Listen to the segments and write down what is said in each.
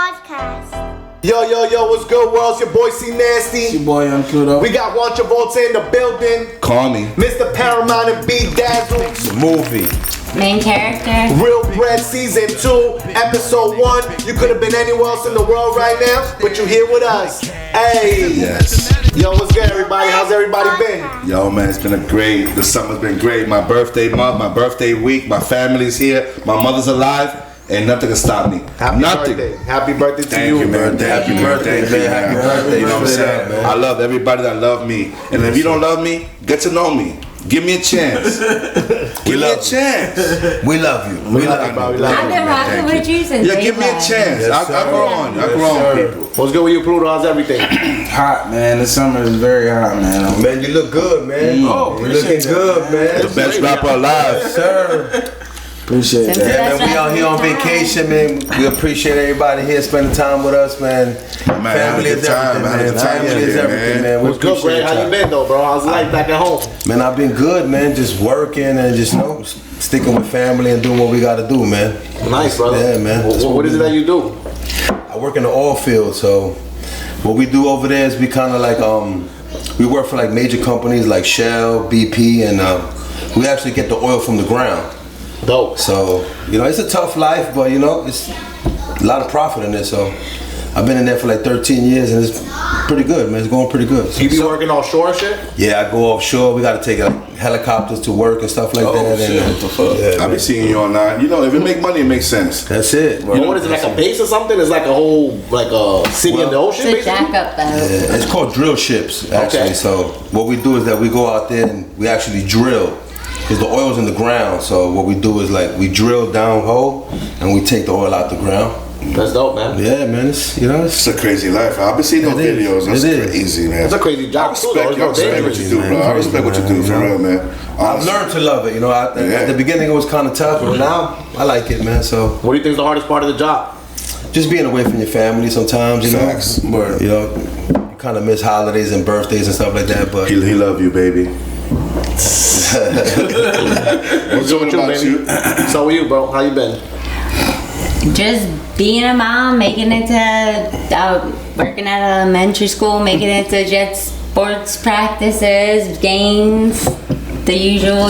podcast. Yo, what's good, world? It's your boy C Nasty. It's your boy Young Pluto. We got Juan Travolta in the building. Call me. Mr. Paramount and B.DAZZLEx0. The movie. Main character. REELBRED season 2, episode 1. You could have been anywhere else in the world right now, but you're here with us. Hey. Yes. Yo, what's good, everybody? How's everybody been? Yo, man, it's been the summer's been great. My birthday month, my birthday week, my family's here, my mother's alive. Ain't nothing can stop me. Happy nothing. birthday. Happy birthday to Thank you, you, man. Happy birthday, man. Happy birthday. You know what I'm saying? Man. I love everybody that love me. And if you don't love me, get to know me. Give me a chance. Give me a chance. We love you. We love you, bro. We love I've you. been rocking with you since Yeah, give me a chance. Yes, I grow on. I grow on people. What's good with you, Pluto? How's everything? Hot, man. The summer is very hot, man. Man, you look good, man. Oh, you looking good, man. The best rapper alive. Sir. Appreciate Since that. Yeah, man, we out here on Time. vacation, man. We appreciate everybody here spending time with us, man. Man, Family is everything, man. Family is everything, man. We What's good, appreciate Greg? How you y'all. been, though, bro? How's life back at home? Man, I've been good, man. Just working and just, sticking with family and doing what we got to do, man. Nice, brother. Yeah, man. What is it that you do? I work in the oil field, so what we do over there is we kind of like, we work for like major companies like Shell, BP, and we actually get the oil from the ground. Dope. So, it's a tough life, but it's a lot of profit in it. So, I've been in there for like 13 years and it's pretty good, man. It's going pretty good. You be working offshore and shit? Yeah, I go offshore. We got to take helicopters to work and stuff like that. shit, And, what the fuck? yeah, I be seeing you online. If it make money, it makes sense. that's it. You know what is it, like a base or something? It's like a whole, like a city in the ocean, It's a basically? jack-up boat. Yeah, it's called drill ships, actually. Okay. So, what we do is that we go out there and we actually drill. Because the oil's in the ground, so what we do is like we drill down hole and we take the oil out the ground. That's dope, man. Yeah, man, it's It's a crazy life. I've been seeing those It is. videos. That's It is. crazy, man. It's a crazy job, too, though. I It's no respect what dangerous. you do, bro. I respect what you do for real, man. I've Honestly. learned to love it. At the beginning it was kind of tough, but now I like it, man. So What do you think is the hardest part of the job? just being away from your family sometimes, Facts. Word. you kind of miss holidays and birthdays and stuff like that. But He love you, baby. What's good with you, about baby? you? So with you, bro? How you been? Just being a mom, making it to working at elementary school, making it to just sports practices, games, the usual,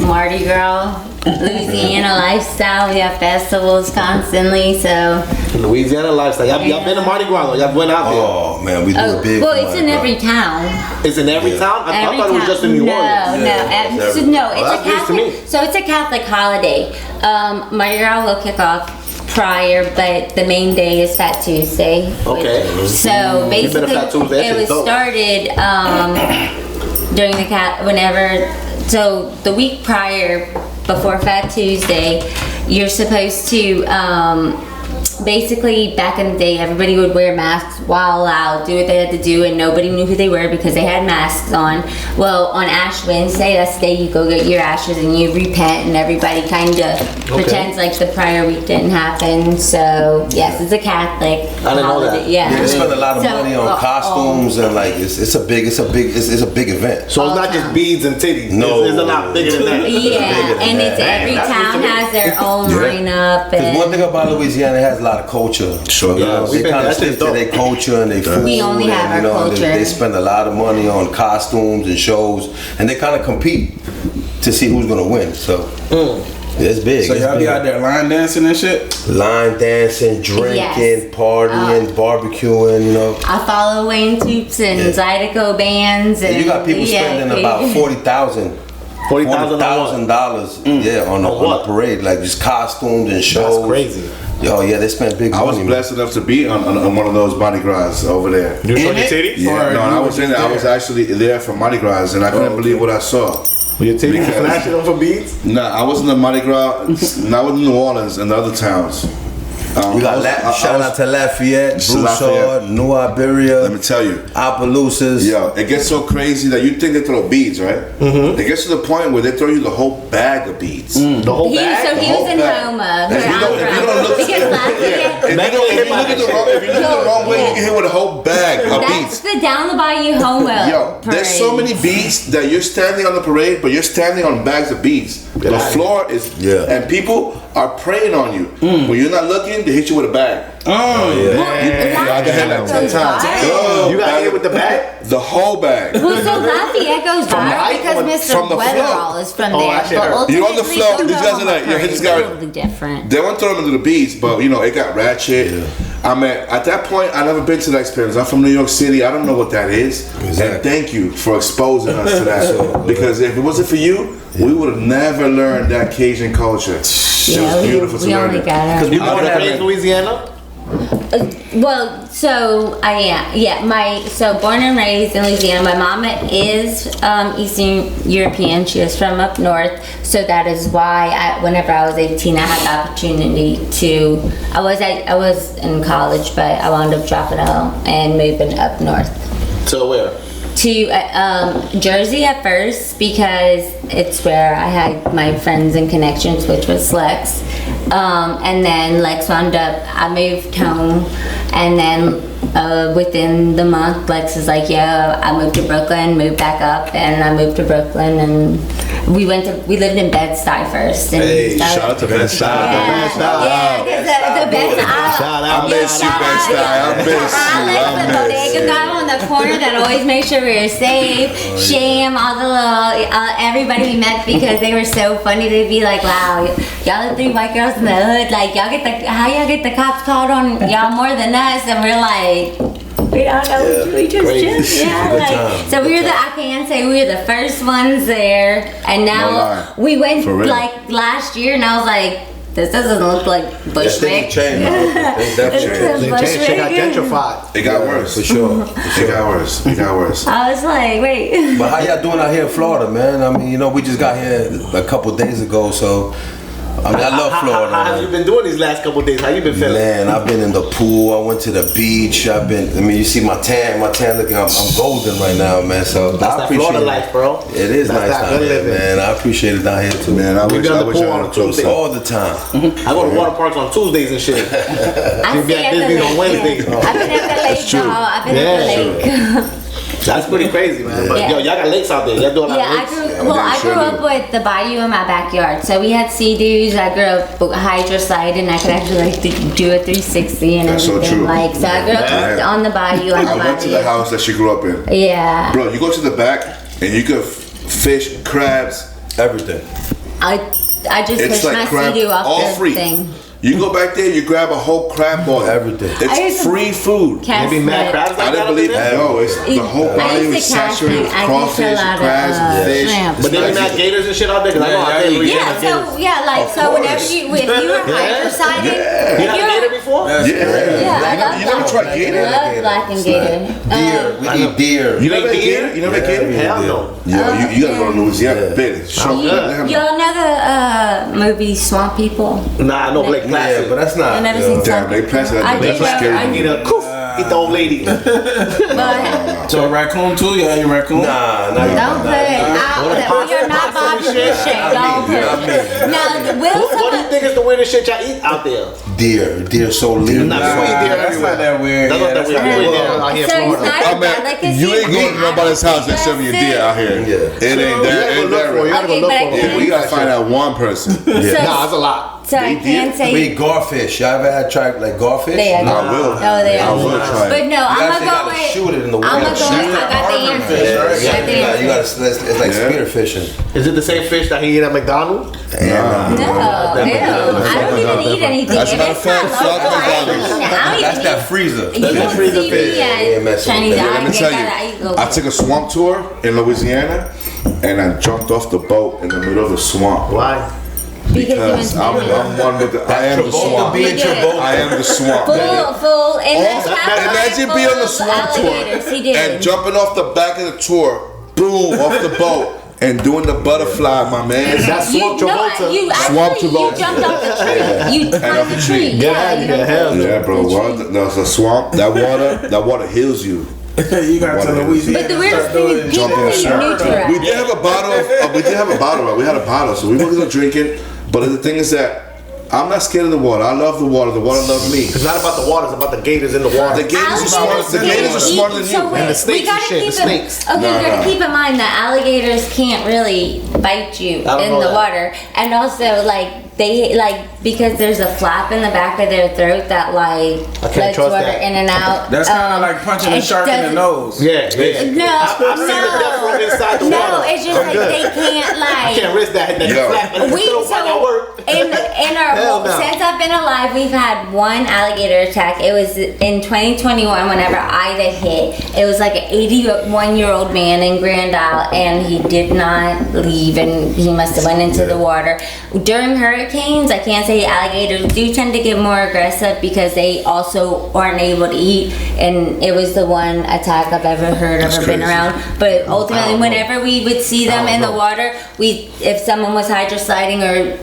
Mardi Gras, Louisiana lifestyle. We have festivals constantly, so. Louisiana lifestyle. Y'all been to Mardi Gras, though? Y'all went out there? oh man, we do Oh, it big. well, for it's Mardi in Gras. every town. It's in every town? I Every thought it was town. just in New Orleans. No, it's that's a news to me. Catholic. So it's a Catholic holiday. Mardi Gras will kick off prior, but the main day is Fat Tuesday. Okay. So You've been to basically, Fat Tuesday. That it shit's was dope. started during the week prior, before Fat Tuesday, you're supposed to. Basically, back in the day, everybody would wear masks while allowed, do what they had to do, and nobody knew who they were because they had masks on. Well, on Ash Wednesday, that's the day you go get your ashes and you repent, and everybody kind of pretends like the prior week didn't happen. So, yes, it's a Catholic I didn't know holiday. that. Yeah. They spend a lot of So, money on costumes and like it's a big event. So it's All not just towns. beads and titties. No. It's a lot bigger than that. Yeah, and it's every That's town news to me. has their own lineup. Because one And thing about Louisiana, it has a lot of culture. Sure does. we They been- kind of that shit's stick to their dope. culture and their food. We only have and, our and culture. They spend a lot of money on costumes and shows, and they kind of compete to see who's gonna win. So it's big. So it's y'all be big. out there line dancing and shit? Line dancing, drinking, Yes. partying, barbecuing. I follow Wayne Toops and Zydeco bands. And And you got people spending about $40,000. $40,000 yeah, on what? the parade, like just costumes and shows. That's crazy. Yo, yeah, they spend big I was money. man. blessed enough to be on one of those Mardi Gras over there. You showed In your it? titties? Yeah, Or no, you I were was in just there. I was there? actually there for Mardi Gras, and I couldn't believe what I saw. Were your titties Because- flashing them for beads? Nah, I was in the Mardi Gras, not in New Orleans and the other towns. You got shout out to Lafayette, Broussard, New Iberia, Let me tell you. Opelousas. Yo, it gets so crazy that you think they throw beads, right? It gets to the point where they throw you the whole bag of beads. The whole bag? So he whole was in bag. Roma. If you don't look- Because Lafayette, If you look at the wrong way, you get hit with a whole bag of that's beads. the Down the Bayou Homo Yo, there's so parade. many beads that you're standing on the parade, but you're standing on bags of beads. The floor is, Yeah. and people are preying on you. When you're not looking, they hit you with a bag. Oh, yeah. I got hit like 10 times. Yo, You got hit with the bag? The whole bag. Well, so Lafayette goes viral because Mr. from the Weatherall is from there. actually heard. But You're on the ultimately, floor, don't these go guys on are like, the yo, hit this parade. guy. Totally different. They won't throw them into the beach, but you know, it got ratchet. I mean, at that point, I never been to that experience. I'm from New York City. I don't know what that is. And thank you for exposing us to that. Because if it wasn't for you, we would have never learned that Cajun culture. It was beautiful to we learn only it. got it. You born and raised in Louisiana? Well, so I am. Yeah, so born and raised in Louisiana. My mama is Eastern European. She is from up north. So that is why whenever I was 18, I had the opportunity to. I was in college, but I wound up dropping out and moving up north. So where? To Jersey at first because it's where I had my friends and connections, which was Lex. And then Lex wound up, I moved home, and then within the month, Lex is like, yeah, I moved to Brooklyn, moved back up, and I moved to Brooklyn, and we lived in Bed-Stuy first. And Hey, shout out to Bed-Stuy. Yeah, the Bed-Stuy. Shout out. I miss you, Bed-Stuy. I miss you. The bodega guy on the corner that always made sure we were safe. Sham, all the little, everybody we met because they were so funny. They'd be like, wow, y'all the 3 white girls in the hood. Like, how y'all get the cops called on y'all more than us? And we're like, we don't know. We just yeah. Like, so we were I can say we were the first ones there, and No now lie. we went For real. like last year, and I was like, this doesn't look like Bushwick. Things changed. Things definitely changed. Shit got gentrified. It got worse. For sure. It got worse. It got worse. I was like, wait. But how y'all doing out here in Florida, man? I mean, you know, we just got here a couple days ago, so I mean, I love Florida. How have you been doing these last couple of days? How you been feeling? Man, I've been in the pool. I went to the beach. I mean, you see my tan looking. I'm golden right now, man. So That's I that appreciate Florida it. life, bro. It is That's nice that down good here, living. man. I appreciate it down here too. Man, I We wish done I the wish pool I on would too. Tuesday. All the time. I go to water parks on Tuesdays and shit. I You'll be stay at at the Disney on lake. Wednesdays. Yeah. I've been at the lake, true. y'all. I've been at the lake. That's pretty crazy, man. But Yeah. yo, y'all got lakes out there. Y'all do a lot Yeah, of I lakes. grew up with the bayou in my backyard. So we had sea-doos. I grew up with hydroslide, and I could actually like do a 360 and That's so everything. true. Like, so I grew up Yeah. on the bayou. On I the went to the bayou. house that she grew up in. Yeah. Bro, you go to the back and you could fish crabs. Everything. I just It's pushed my like crab, sea-doo off all the free. thing. You go back there, you grab a whole crab ball. Everything. I used It's to free food. Cast Maybe mad net. crabs I like that didn't over believe there? it. No, it's the whole I bayou used is to catch saturated with I used crawfish, a lot crabs, of fish. shrimp. But they be mad gators and shit out there. Cause I know out there in Louisiana. Yeah, so yeah, like Of so whenever course. if you were hydrosided, You if had a gator before? yeah, Yeah. I love You never black- tried gator? I love black and gator. Deer. We eat deer. You never had gator? gator? You never had gator? Hell no. Yo, you gotta go to Louisiana. Yeah. Big. Show Y'all know the movie Swamp People? Nah, I know Blake Yeah, Placid. but that's not. I never yeah. seen Damn, Swamp they People. planted I that. did That's that. scary. I need a coof. Eat the old lady. But So a raccoon too? Yeah, you raccoon? Nah, don't put it out. We are not Bobby this shit. Don't put it. Now, What do you think is the weirdest shit y'all eat out there? Deer so lean. Nah, Nah, we eat deer that's everywhere. not that weird. That's Yeah, not that that's weird. not We that eat deer weird. out here in So it's Florida. not I as mean, bad. Like, 'cause you ain't going to nobody's house and serving you deer out here. Yeah. It ain't that. You gotta Ain't go look for it. You that. gotta go Okay, look but I for it. Yeah, we gotta find out one person. So, Nah, it's a lot. so I can We say. eat garfish. Y'all ever had tried like garfish? They are. I will. Oh, they I are. will try But it. no, You I'm actually gonna go gotta with. shoot it in the I'm water. gonna go with. I got the answer. Yeah, I got the you answer. gotta. It's like Yeah. spear fishing. Is it the same fish that he eat at McDonald's? No, ew. I don't even eat anything. As a If matter of it's not fact, local, fuck I ain't McDonald's. eating it. I don't That's even that freezer. eat. That's You that don't freezer see fish. me Yeah, at messing Chinese. with that. Let me tell I eat you, local. I took a swamp tour in Louisiana, and I jumped off the boat in the middle of the swamp. Why? Because I'm one with the. I am the swamp. Being Travolta. I am the swamp. Full, and that's how Imagine being on the swamp tour He did. and jumping off the back of the tour, boom, off the boat, and doing the butterfly, my man. That's You Swamp know, Travolta. you Swamp actually Travolta. you jumped off the tree. You climbed off the the tree. tree. Yeah, you Yeah, hell no. Yeah, bro. There's a swamp. That water heals you. You got to Louisiana. But the weirdest thing is people Jumping say shrimp. neutral. We did have a bottle. We did have a bottle. Right? We had a bottle, so we were gonna drink it. But the thing is that I'm not scared of the water. I love the water. The water loves me. It's not about the water. It's about the gators in the water. The gators are smart. The gators are smarter than you. And the snakes we gotta and shit, keep the in- snakes. Okay, Nah, you gotta nah. keep in mind that alligators can't really bite you I don't in know the that. water, and also like they like because there's a flap in the back of their throat that like I can't lets trust water that. in and out. That's kind of like punching a it shark in the doesn't- nose. Yeah, yeah. No, I've seen the death row inside the no, water. it's just like they can't like. I can't risk that. That Yo. flap, and We it don't might not work. in our Hell no. since I've been alive, we've had one alligator attack. It was in 2021 whenever Ida hit. It was like an 81-year-old man in Grand Isle, and he did not leave, and he must have went into the water. During hurricanes, I can't say alligators do tend to get more aggressive because they also aren't able to eat, and it was the one attack I've ever heard of or been crazy. around. But ultimately, know. whenever we would see them in the water, if someone was hydrosliding or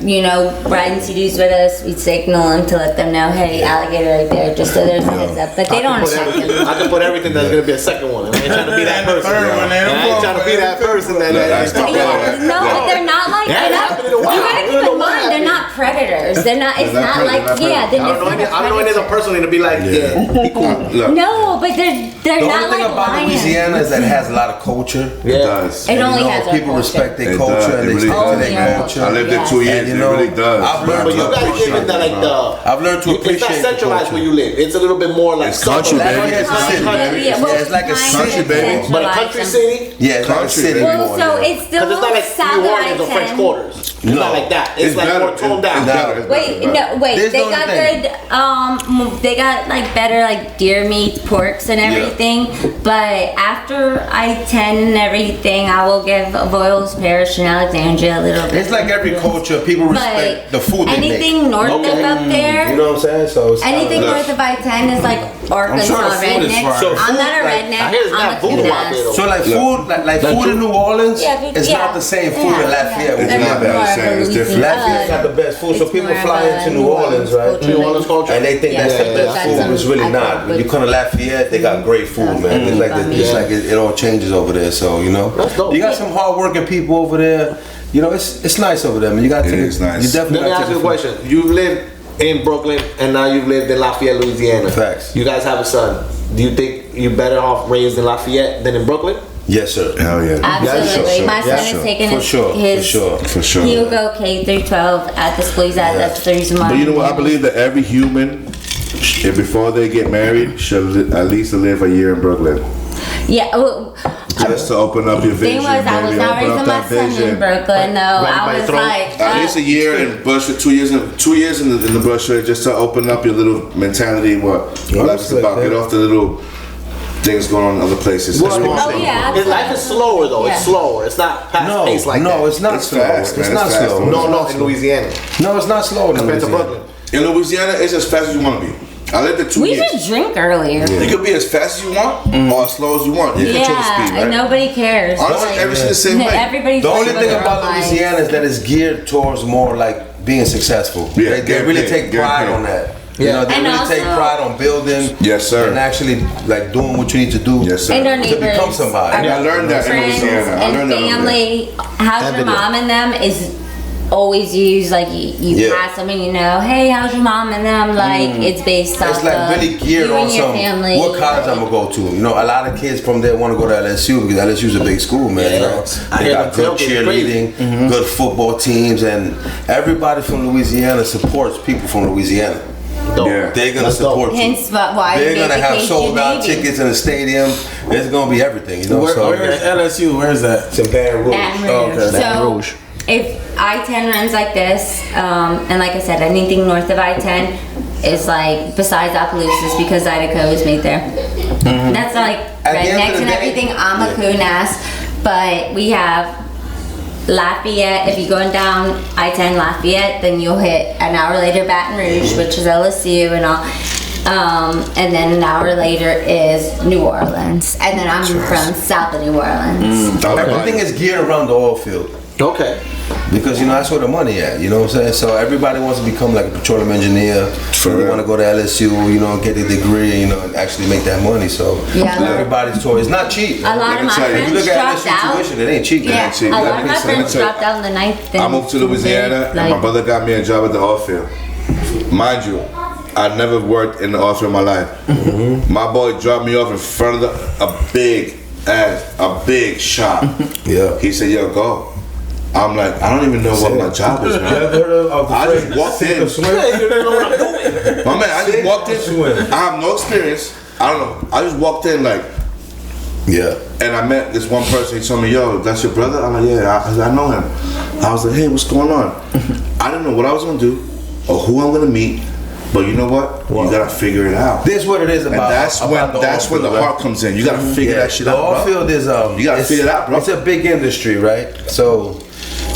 riding Sea-Doos with us, we'd signal them to let them know, hey, alligator right there, just so there's a heads up. But they don't attack them. I can put everything that's gonna be a second one. I ain't trying to be that person. Third one, I ain't trying to be that person that. That's that- not Yeah, bad. no, Yeah. they're not like That they're not, happened in the wild. you gotta We keep don't know in what mind they're not predators. They're not. It's They're not not like predators, yeah. I don't know any. I don't know any other personally to be like, yeah, he cool. Look, No, but they're The not only thing like about lions. Louisiana is that it has a lot of culture. it does. It only has our people culture. respect their It culture does. and It they really stick to does, their man. culture. I lived there 2 Yes. years. And, you It know, really does. I've learned But to you guys live in appreciate that it, like bro. I've learned to It's appreciate not the centralized culture. where you live. It's a little bit more like It's country, suburban. baby. It's a city. well, it's like a kind city, of baby. But a country centralized. city. Yeah, it's like a Country, city baby. Well, more. so yeah. it's still Because it's not like south New of Orleans or French I-10. Quarters. It's No. not like that. It's like better. more toned down. It's better. It's Wait, better. no, wait. There's They no got thing. good. They got like better like deer meat, porks, and everything. But after I-10 and everything, I will give Avoyelles Parish and Alexandria a little bit. It's like every culture. People respect the food they make. anything north of up there. You know what I'm saying? So it's Anything kinda- north of I-10 is like Arkansas sure the food is redneck. fire. So I'm not a food, like, redneck. I hear it's I'm not a voodoo out coon there, though. So like food, like food in New Orleans, Yeah, food- it's yeah. not the same food in Lafayette. It's They're not that more of same, a it's different. Louisiana- Lafayette's got the best food, so it's people more fly of a into New Orleans, right? culture. New Orleans culture. And they think Yeah, that's the yeah, best yeah. food. It's really I not. When you good come to Lafayette, they got great food, man. It's like it all changes over there. So That's dope. you got some hardworking people over there. You know, it's nice over there, man. You got to It take is nice. You definitely Let me got ask to you a take question. You've lived in Brooklyn and now you've lived in Lafayette, Louisiana. Facts. You guys have a son. Do you think you're better off raised in Lafayette than in Brooklyn? Yes, sir. Hell yeah. Absolutely. Yeah, My sure. son Yeah, is taking For sure, for his sure. For sure. He will go K through 12 at the school he's at. That's the reason why. But you know what? I believe that every human, before they get married, should at least live a year in Brooklyn. Yeah. Well, Just to open up your thing vision. was, I was baby, not open raising up my that son in vision. Brooklyn. No, I my was throat. like, At least a year in Bushwick, 2 years in the Bushwick, just to open up your little mentality. What life's about. Get off the little things going on in other places. Well, That's what I'm oh saying. yeah. His life is slower though. It's Yeah. slower. It's not fast No, paced like that. no, it's not It's slow. fast, man. It's not It's fast. slow. No, in Louisiana No, it's not slow in compared to Louisiana. Brooklyn. In Louisiana, it's as fast as you want to be. I lived there 2 We years. should drink earlier. You could be as fast as you want or as slow as you want. You control the Yeah, speed, right? nobody cares. Honestly, Like, everything's the same way. Everybody's The only living thing their about own lives. Louisiana is that it's geared towards more like being successful. Yeah, they get really paid, take get pride paid. on that. Yeah. You know, they And really take also- pride on building. Yes, sir. And actually like doing what you need to do. Yes, sir. And our To neighbors, become somebody. our Yeah, I learned that in friends Louisiana. I and learned that over there. family. How's your Evident. mom and them is always used like you Yeah. pass them and you know, hey, how's your mom and them? Like it's based off It's like of really geared you on and your some family. what college I'm gonna go to. You know, a lot of kids from there want to go to LSU because LSU's a big school, man. You know, I they hear got the good tailgate's crazy. cheerleading, good football teams, and everybody from Louisiana supports people from Louisiana. Dope. Yeah. They're gonna That's dope. support you. Hence why They're you gonna made the have case sold you out Navy. tickets in the stadium. It's gonna be everything, you know. so Where is LSU? Where is that? it's in Baton Rouge. Baton Rouge. Oh, okay. So Baton Rouge. if I-10 runs like this, and like I said, anything north of I-10 is like besides Opelousas because Zydeco is made there. That's like At the end of rednecks the and day- everything. I'm a coon ass, but we have Lafayette. If you're going down I-10 Lafayette, then you'll hit an hour later Baton Rouge, which is LSU and all. And then an hour later is New Orleans, and then I'm from south of New Orleans. Everything is geared around the oil field. Okay. Because you know that's where the money at, you know what I'm saying? So everybody wants to become like a petroleum engineer. So they real. want to go to LSU, you know, get a degree, you know, and actually make that money. So Yeah. everybody's toy. It's not cheap. A lot Let of me my tell you, If you friends look at dropped LSU out. tuition, it ain't cheap. Yeah, cheap. a Let lot me of my say- let me friends tell you. dropped out in the ninth. I moved to Louisiana and my brother got me a job at the oil field. Mind you, I never worked in the oil field in my life. My boy dropped me off in front of a big shop. Yeah. He said, yo, go. I'm like, I don't even know what my job is, You man. ever heard of the I phrase, just walked sink in. or swim? Yeah, you don't know what I'm doing. My man, I just walked in. Swim. I have no experience. I don't know. I just walked in like, Yeah. and I met this one person. He told me, "Yo, that's your brother?" I'm like, "Yeah, I know him." I was like, "Hey, what's going on?" I didn't know what I was gonna do or who I'm gonna meet, but you know what? You gotta figure it out. This is what it is And about. that's when the heart comes in. You gotta figure that shit the out, oil bro. field is You gotta figure it out, bro. It's a big industry, right? So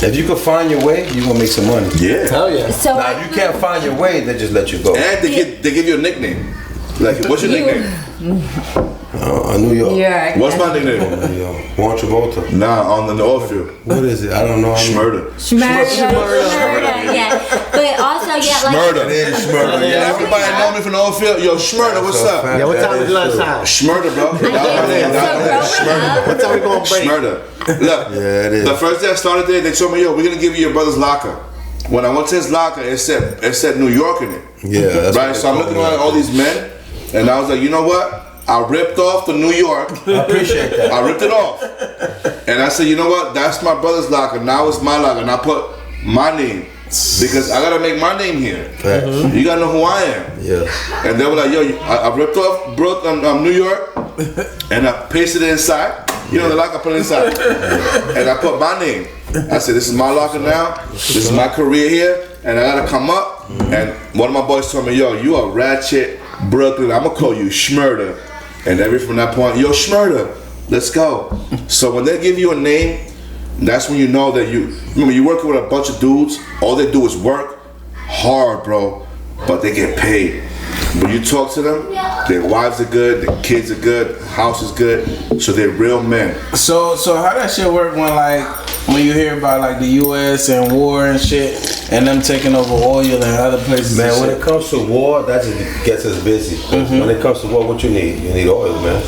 if you can find your way, you're gonna make some money. Yeah. Hell yeah. So Now if you can't find your way, they just let you go. And they give you a nickname. Like, what's your nickname? New York. New York. What's my nickname? New York. Juan Travolta. Nah, on the oil field. What is it? I don't know. Schmurder. Schmurder, yeah. But also, yeah, like. Schmurder. It is Schmurder. Yeah, everybody know me from the oil field. Yo, Schmurder, what's up? Yeah, what time was last time? Schmurder, bro. That was my name. That was my name. Schmurder. What time we going to break? Schmurder. Look, Yeah, it is. the first day I started there, they told me, yo, we're gonna give you your brother's locker. When I went to his locker, it said New York in it. Yeah, that's Right, what so I'm they looking told me. at all these men, and I was like, you know what? I ripped off the New York. I appreciate that. I ripped it off. And I said, you know what? That's my brother's locker. Now it's my locker. And I put my name. Because I gotta make my name here. Facts. You gotta know who I am. Yeah. And they were like, yo, I ripped off New York and I pasted it inside. You know, the locker, I put it inside. And I put my name. I said, this is my locker now. This is my career here. And I gotta come up. And one of my boys told me, yo, you are ratchet Brooklyn. I'm gonna call you Schmurder. And from that point, yo, Schmurder, let's go. So when they give you a name, that's when you know that you're working with a bunch of dudes. All they do is work hard, bro, but they get paid. When you talk to them, their wives are good, their kids are good, house is good, so they're real men. So how that shit work when you hear about like the U.S. and war and shit, and them taking over oil and other places? Man, and when shit? it comes to war, that just gets us busy. When it comes to war, what you need? You need oil, man.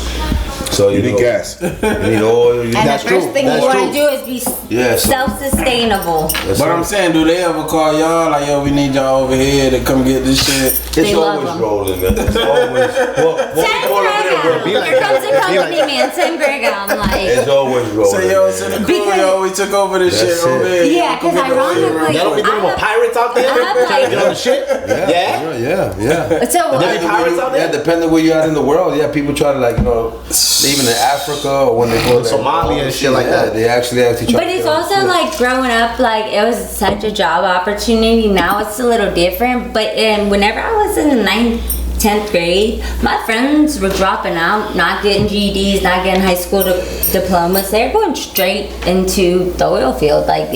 So You need gas. You need oil. You And need the first thing you want to do is be Yeah, so- self-sustainable. But I'm saying, do they ever call y'all like, yo, we need y'all over here to come get this shit? It's They love always them. rolling, man. It's always. What we call over there, Here like comes that. a company man, Tim Brigham, like. it's always rolling. Say, yo, man. to the crew, yo, we took over this That's shit over it. here. Yeah, because ironically, Y'all don't be dealing with pirates out there I'm trying to get on the shit? Yeah. So There be pirates out there? Yeah, depending where you're at in the world, yeah, people try to like, even in Africa or when they go to Somalia and shit like that. They actually try But it's also like growing up, like it was such a job opportunity. Now it's a little different. But whenever I was in the 9th, 10th grade, my friends were dropping out, not getting GEDs, not getting high school diplomas. They're going straight into the oil field. Like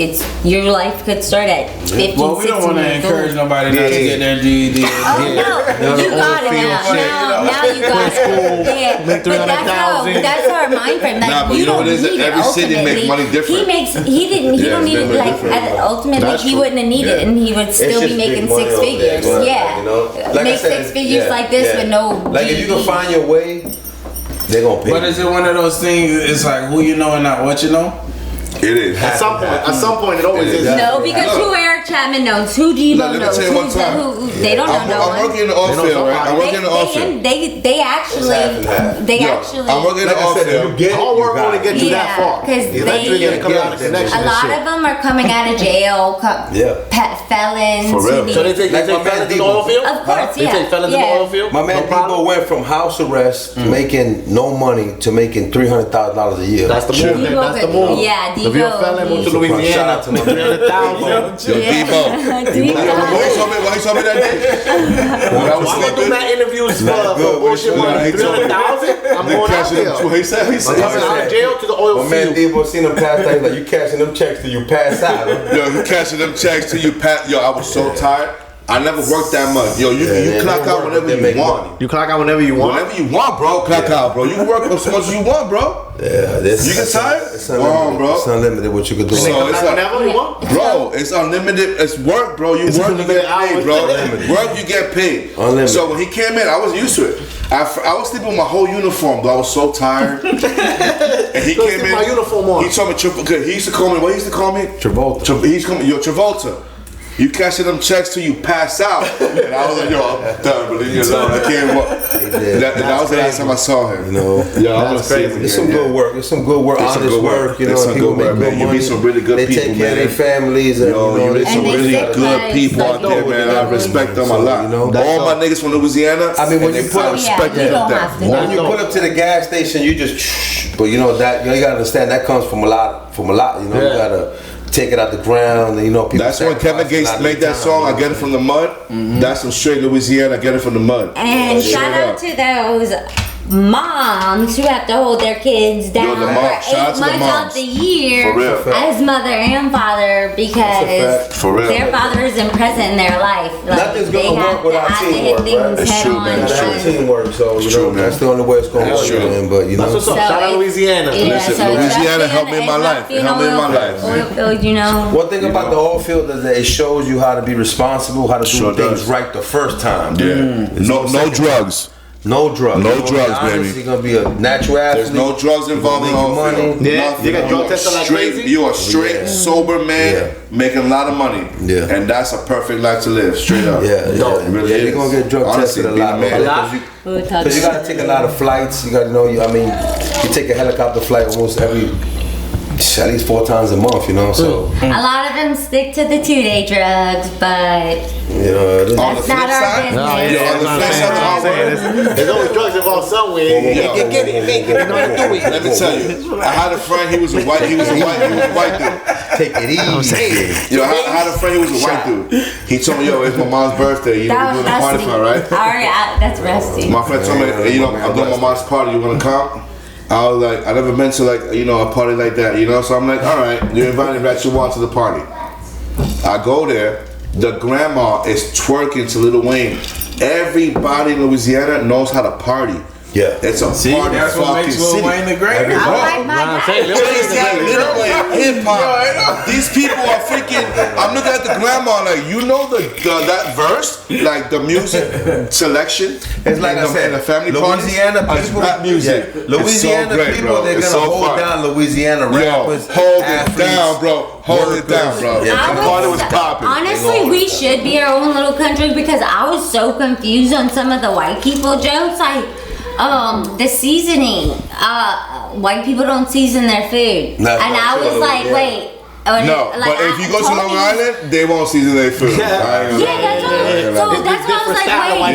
your life could start at 15, Well, we don't 16 want to years encourage old. nobody not to get their GED. Oh no, you got it now you got it. Yeah, Make but that's our mind frame. Like, Nah, but you know what it is? don't need Every it, city make ultimately. money different. He Yeah, don't need it's it, very like, different. ultimately That's he true. wouldn't have needed it, and he would still just be making big money 6 over there, figures. man, Yeah. you know? Like I Make said, 6 figures yeah, like this yeah. with no Like if you can GED. find your way, they're gonna pay. But is it one of those things, it's like who you know and not what you know? It is. At some point, it always It is. is. No, because Look. who Eric Chapman knows, who Debo Look, let me knows, tell you one time. they don't know I'm no one. working in the oil field, right? I'm working in the oil field. They actually, It's half and half. I'm working in the oil field. All work only gets you that Yeah, far. 'cause Eventually, they- you're gonna come out of connection a and lot shit. of them are coming out of jail, Yeah. felons. For real. who So they need- take Like my man felons in the Debo. oil field? Of course, They yeah. take felons in the yeah. oil field? My man No problem? Debo went from house arrest to making no money to making $300,000 a year. That's the Sure. move, man. Debo That's the could- move. yeah, If you're a Debo, felon, move to he- Louisiana, Shout out to my 300,000. Yo, Debo. Why he told me that day? When I was Why am I doing sleeping. that interviews for good. bullshit Nah, money? he told me. 300,000? I'm going out there. What he said? He I'm coming out of jail to the oil My man field. Debo seen him pass out. He's like, you cashing them checks till you pass out. Yo, you cashing them checks till you pat. Yo, I was so tired. I never worked that much. Yo, you Yeah, clock they out work, whenever they you make want. money. You clock out whenever you want. Whenever you want, bro. Clock out, bro. You can work as much as you want, bro. Yeah, this. You get tired? It's Go unlimited, on, bro. It's unlimited what you could do. They So come it's back like- whenever you want. Bro, it's unlimited. It's work, bro. You work, you unlimited get paid, hours. bro. Unlimited. Work, you get paid. Unlimited. So when he came in, I was used to it. I was sleeping with my whole uniform, bro. I was so tired. And he Go came sleep in. my uniform on. He told me, he used to call me. What he used to call me? Travolta. He used to call me, yo, Travolta. You cashing them checks till you pass out. And I was like, yo, I'm done, but leave me alone. I can't walk. That was the last time I saw him. You know, yeah, I'm gonna see him it's some good work. It's some good work. Honest work. You know, people make good money. You meet some really good people, man. They take care of their families. And, you meet some really good people out there, man. I respect them a lot. All my niggas from Louisiana. I mean, when you put up, respect them. When you pull up to the gas station, you just. But you know that you gotta understand that comes from a lot. You know, you gotta take it out the ground. And, you know, people. That's when Kevin Gates made that song. I get it from the mud. That's some straight Louisiana. I get it from the mud. And shout out to those moms who have to hold their kids down for 8 months out the year as mother and father because their father isn't present in their life. Like, nothing's gonna work without teamwork, right? It's true, man. It's true. Teamwork, so you know that's the only way it's gonna work. Man, but you know, that's what's up. Shout out Louisiana. Listen, Louisiana helped me in my life. It helped me in my life. Oil field, you know. One thing about the oil field is that it shows you how to be responsible, how to do things right the first time. Yeah. No drugs. No drugs. No drugs, baby. You're gonna be a natural athlete. There's no drugs involved in all money. Yeah, you got drug tested like crazy. You are straight, sober man, making a lot of money. Yeah. And that's a perfect life to live, straight up. Yeah, it really is. You're gonna get drug tested a lot, man. Because you gotta take a lot of flights. You gotta know. I mean, you take a helicopter flight almost at least 4 times a month, you know. So a lot of them stick to the 2-day drugs, but you know, that's not our business. On the flip side, there's always drugs involved somewhere. You get it, make it, you know what to do it. Let me tell you, I had a friend. He was a white dude. Take it easy. Yo, I had a friend. He was a white dude. He told me, yo, it's my mom's birthday. You know, we're doing a party for her, right? Alright, that's rusty. My friend told me, hey, you know, I'm doing my mom's party. You wanna come? I was like, I never been to like, you know, a party like that, you know? So I'm like, all right, you're invited that you want to the party. I go there, the grandma is twerking to Lil Wayne. Everybody in Louisiana knows how to party. Yeah. It's a party That's what makes Lil Wayne the greatest. I like my guy. Lil Wayne, hip hop. These people are freaking. I'm looking at the grandma like, you know that verse, like the music selection. It's like I said, the family Louisiana people, rap music. Yeah. Louisiana so great, people, bro. they're gonna hold down Louisiana rappers. Hold it down, bro. Hold it down, bro. Yeah. The party was popping. Honestly, we should be our own little country because I was so confused on some of the white people jokes. Like, the seasoning. White people don't season their food. And I was like, wait. No, but if you go to Long Island, they won't season their food. Yeah, that's what. So that's why I was like, wait.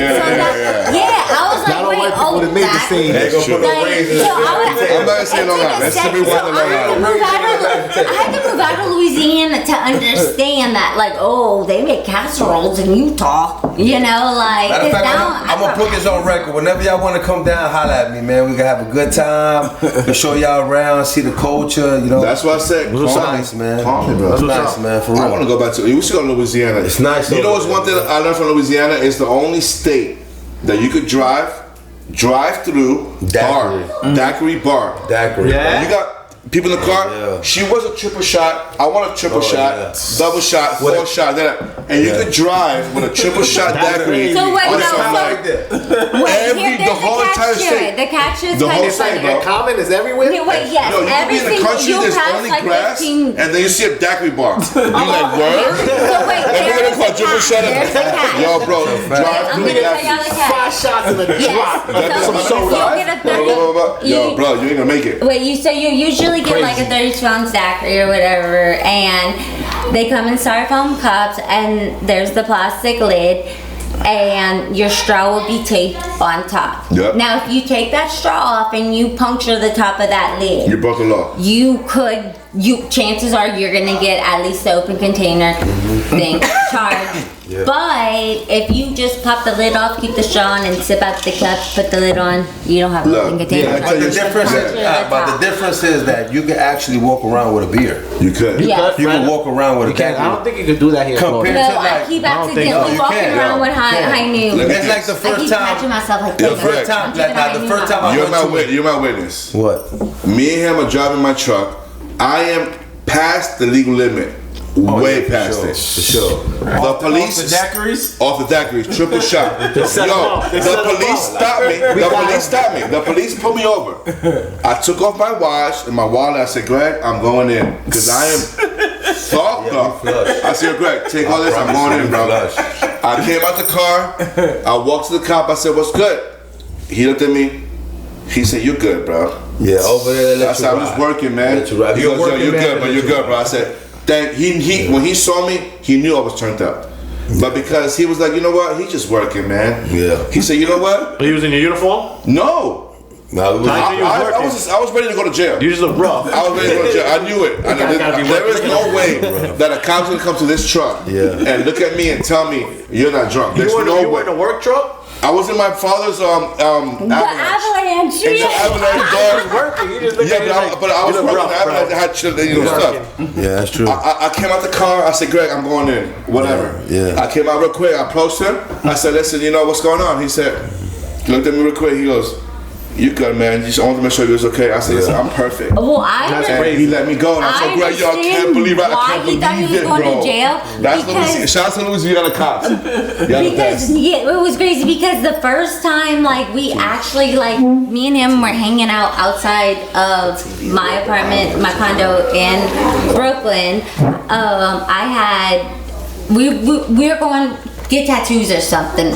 I was like, wait. Oh, that. They gonna put the raisins. I'm not gonna say Long Island. That's to be one of Long Island. I had to move out of Louisiana to understand that, like, oh, they make casseroles in Utah. You know, like. Matter of fact, I'm gonna put this on record. Whenever y'all want to come down, holla at me, man. We can have a good time. We'll show y'all around, see the culture. You know. That's what I said. Nice, man. Calm me, bro. That's nice, man. For real. I want to go back to. We should go to Louisiana. It's nice. You know what's one thing I learned from Louisiana? It's the only state that you could drive through daiquiri bar. Daiquiri. Yeah. You got people in the car. Yeah. She was a triple shot. I want a triple shot, double shot, 4 shot. And you could drive with a triple shot daiquiri. So wait, on no, something so- like that. Wait, the whole entire state. The catch is The kind whole of state, funny. bro. Common is everywhere. Wait, yes. No, you can be in the country, there's only grass, 15. and then you see a daiquiri bar. You like, word? So wait, And we're gonna call triple shot. There's the catch. Yo, bro, drive I'm through gonna tell y'all that. the catch. 5 shots in a drop. Yes. Some So soda. you'll get a 30. Yo, bro, you ain't gonna make it. Wait, so you usually get like a 32-ounce daiquiri or whatever, and they come in styrofoam cups, and there's the plastic lid, and your straw will be taped on top. Yep. Now, if you take that straw off and you puncture the top of that lid, You broke the law. chances are you're gonna get at least the open container thing charged. Yeah. But if you just pop the lid off, keep the straw on, and sip out the cup, put the lid on, you don't have an Look, open container. yeah, But the difference, is that you can actually walk around with a beer. You could. Yeah. You can walk around with a I don't daiquiri. think you could do that here. in Compared Florida. No, I keep accidentally walking around with high noon. It's like the I first keep catching time. myself like The this. first time, I'm keeping high the noon first on. time I You're my witness. What? Me and him are driving my truck. I am past the legal limit. Way past it. For sure. The police. Off the daiquiris? Off the daiquiris, triple shot. set Yo, them up. They set the them police up. stopped me. The police stopped me. The police pulled me over. I took off my watch and my wallet. I said, Greg, I'm going in. Because I am fucked up. I said, Greg, take all this. I'm going in, bro. I came out the car. I walked to the cop. I said, what's good? He looked at me. He said, you good, bro. Yeah, over there. I said, I'm just working, man. He goes, yo, you're good, bro. You're good, bro. I said, when he saw me, he knew I was turned up. But because he was like, you know what? He's just working, man. Yeah. He said, you know what? He was in your uniform? No. No, I was ready to go to jail. You just look rough. I was ready to go to jail. I knew it. There is no way that a cop's gonna come to this truck and look at me and tell me you're not drunk. There's no way. You were in a work truck? I was in my father's avalanche. But I was working avalanche. I had stuff. Yeah, that's true. I came out the car. I said, Greg, I'm going in. Whatever. Yeah. I came out real quick. I approached him. I said, listen, you know what's going on? He said, he looked at me real quick. He goes, you good, man. Just wanted to make sure you was okay. I said, listen, I'm perfect. Well, and he let me go. And I said, Greg, yo, I can't believe it, bro. To jail. That's shout out to Louisiana cops. Because it was crazy because the first time we actually me and him were hanging out outside of my apartment, my condo in Brooklyn. We were going to get tattoos or something.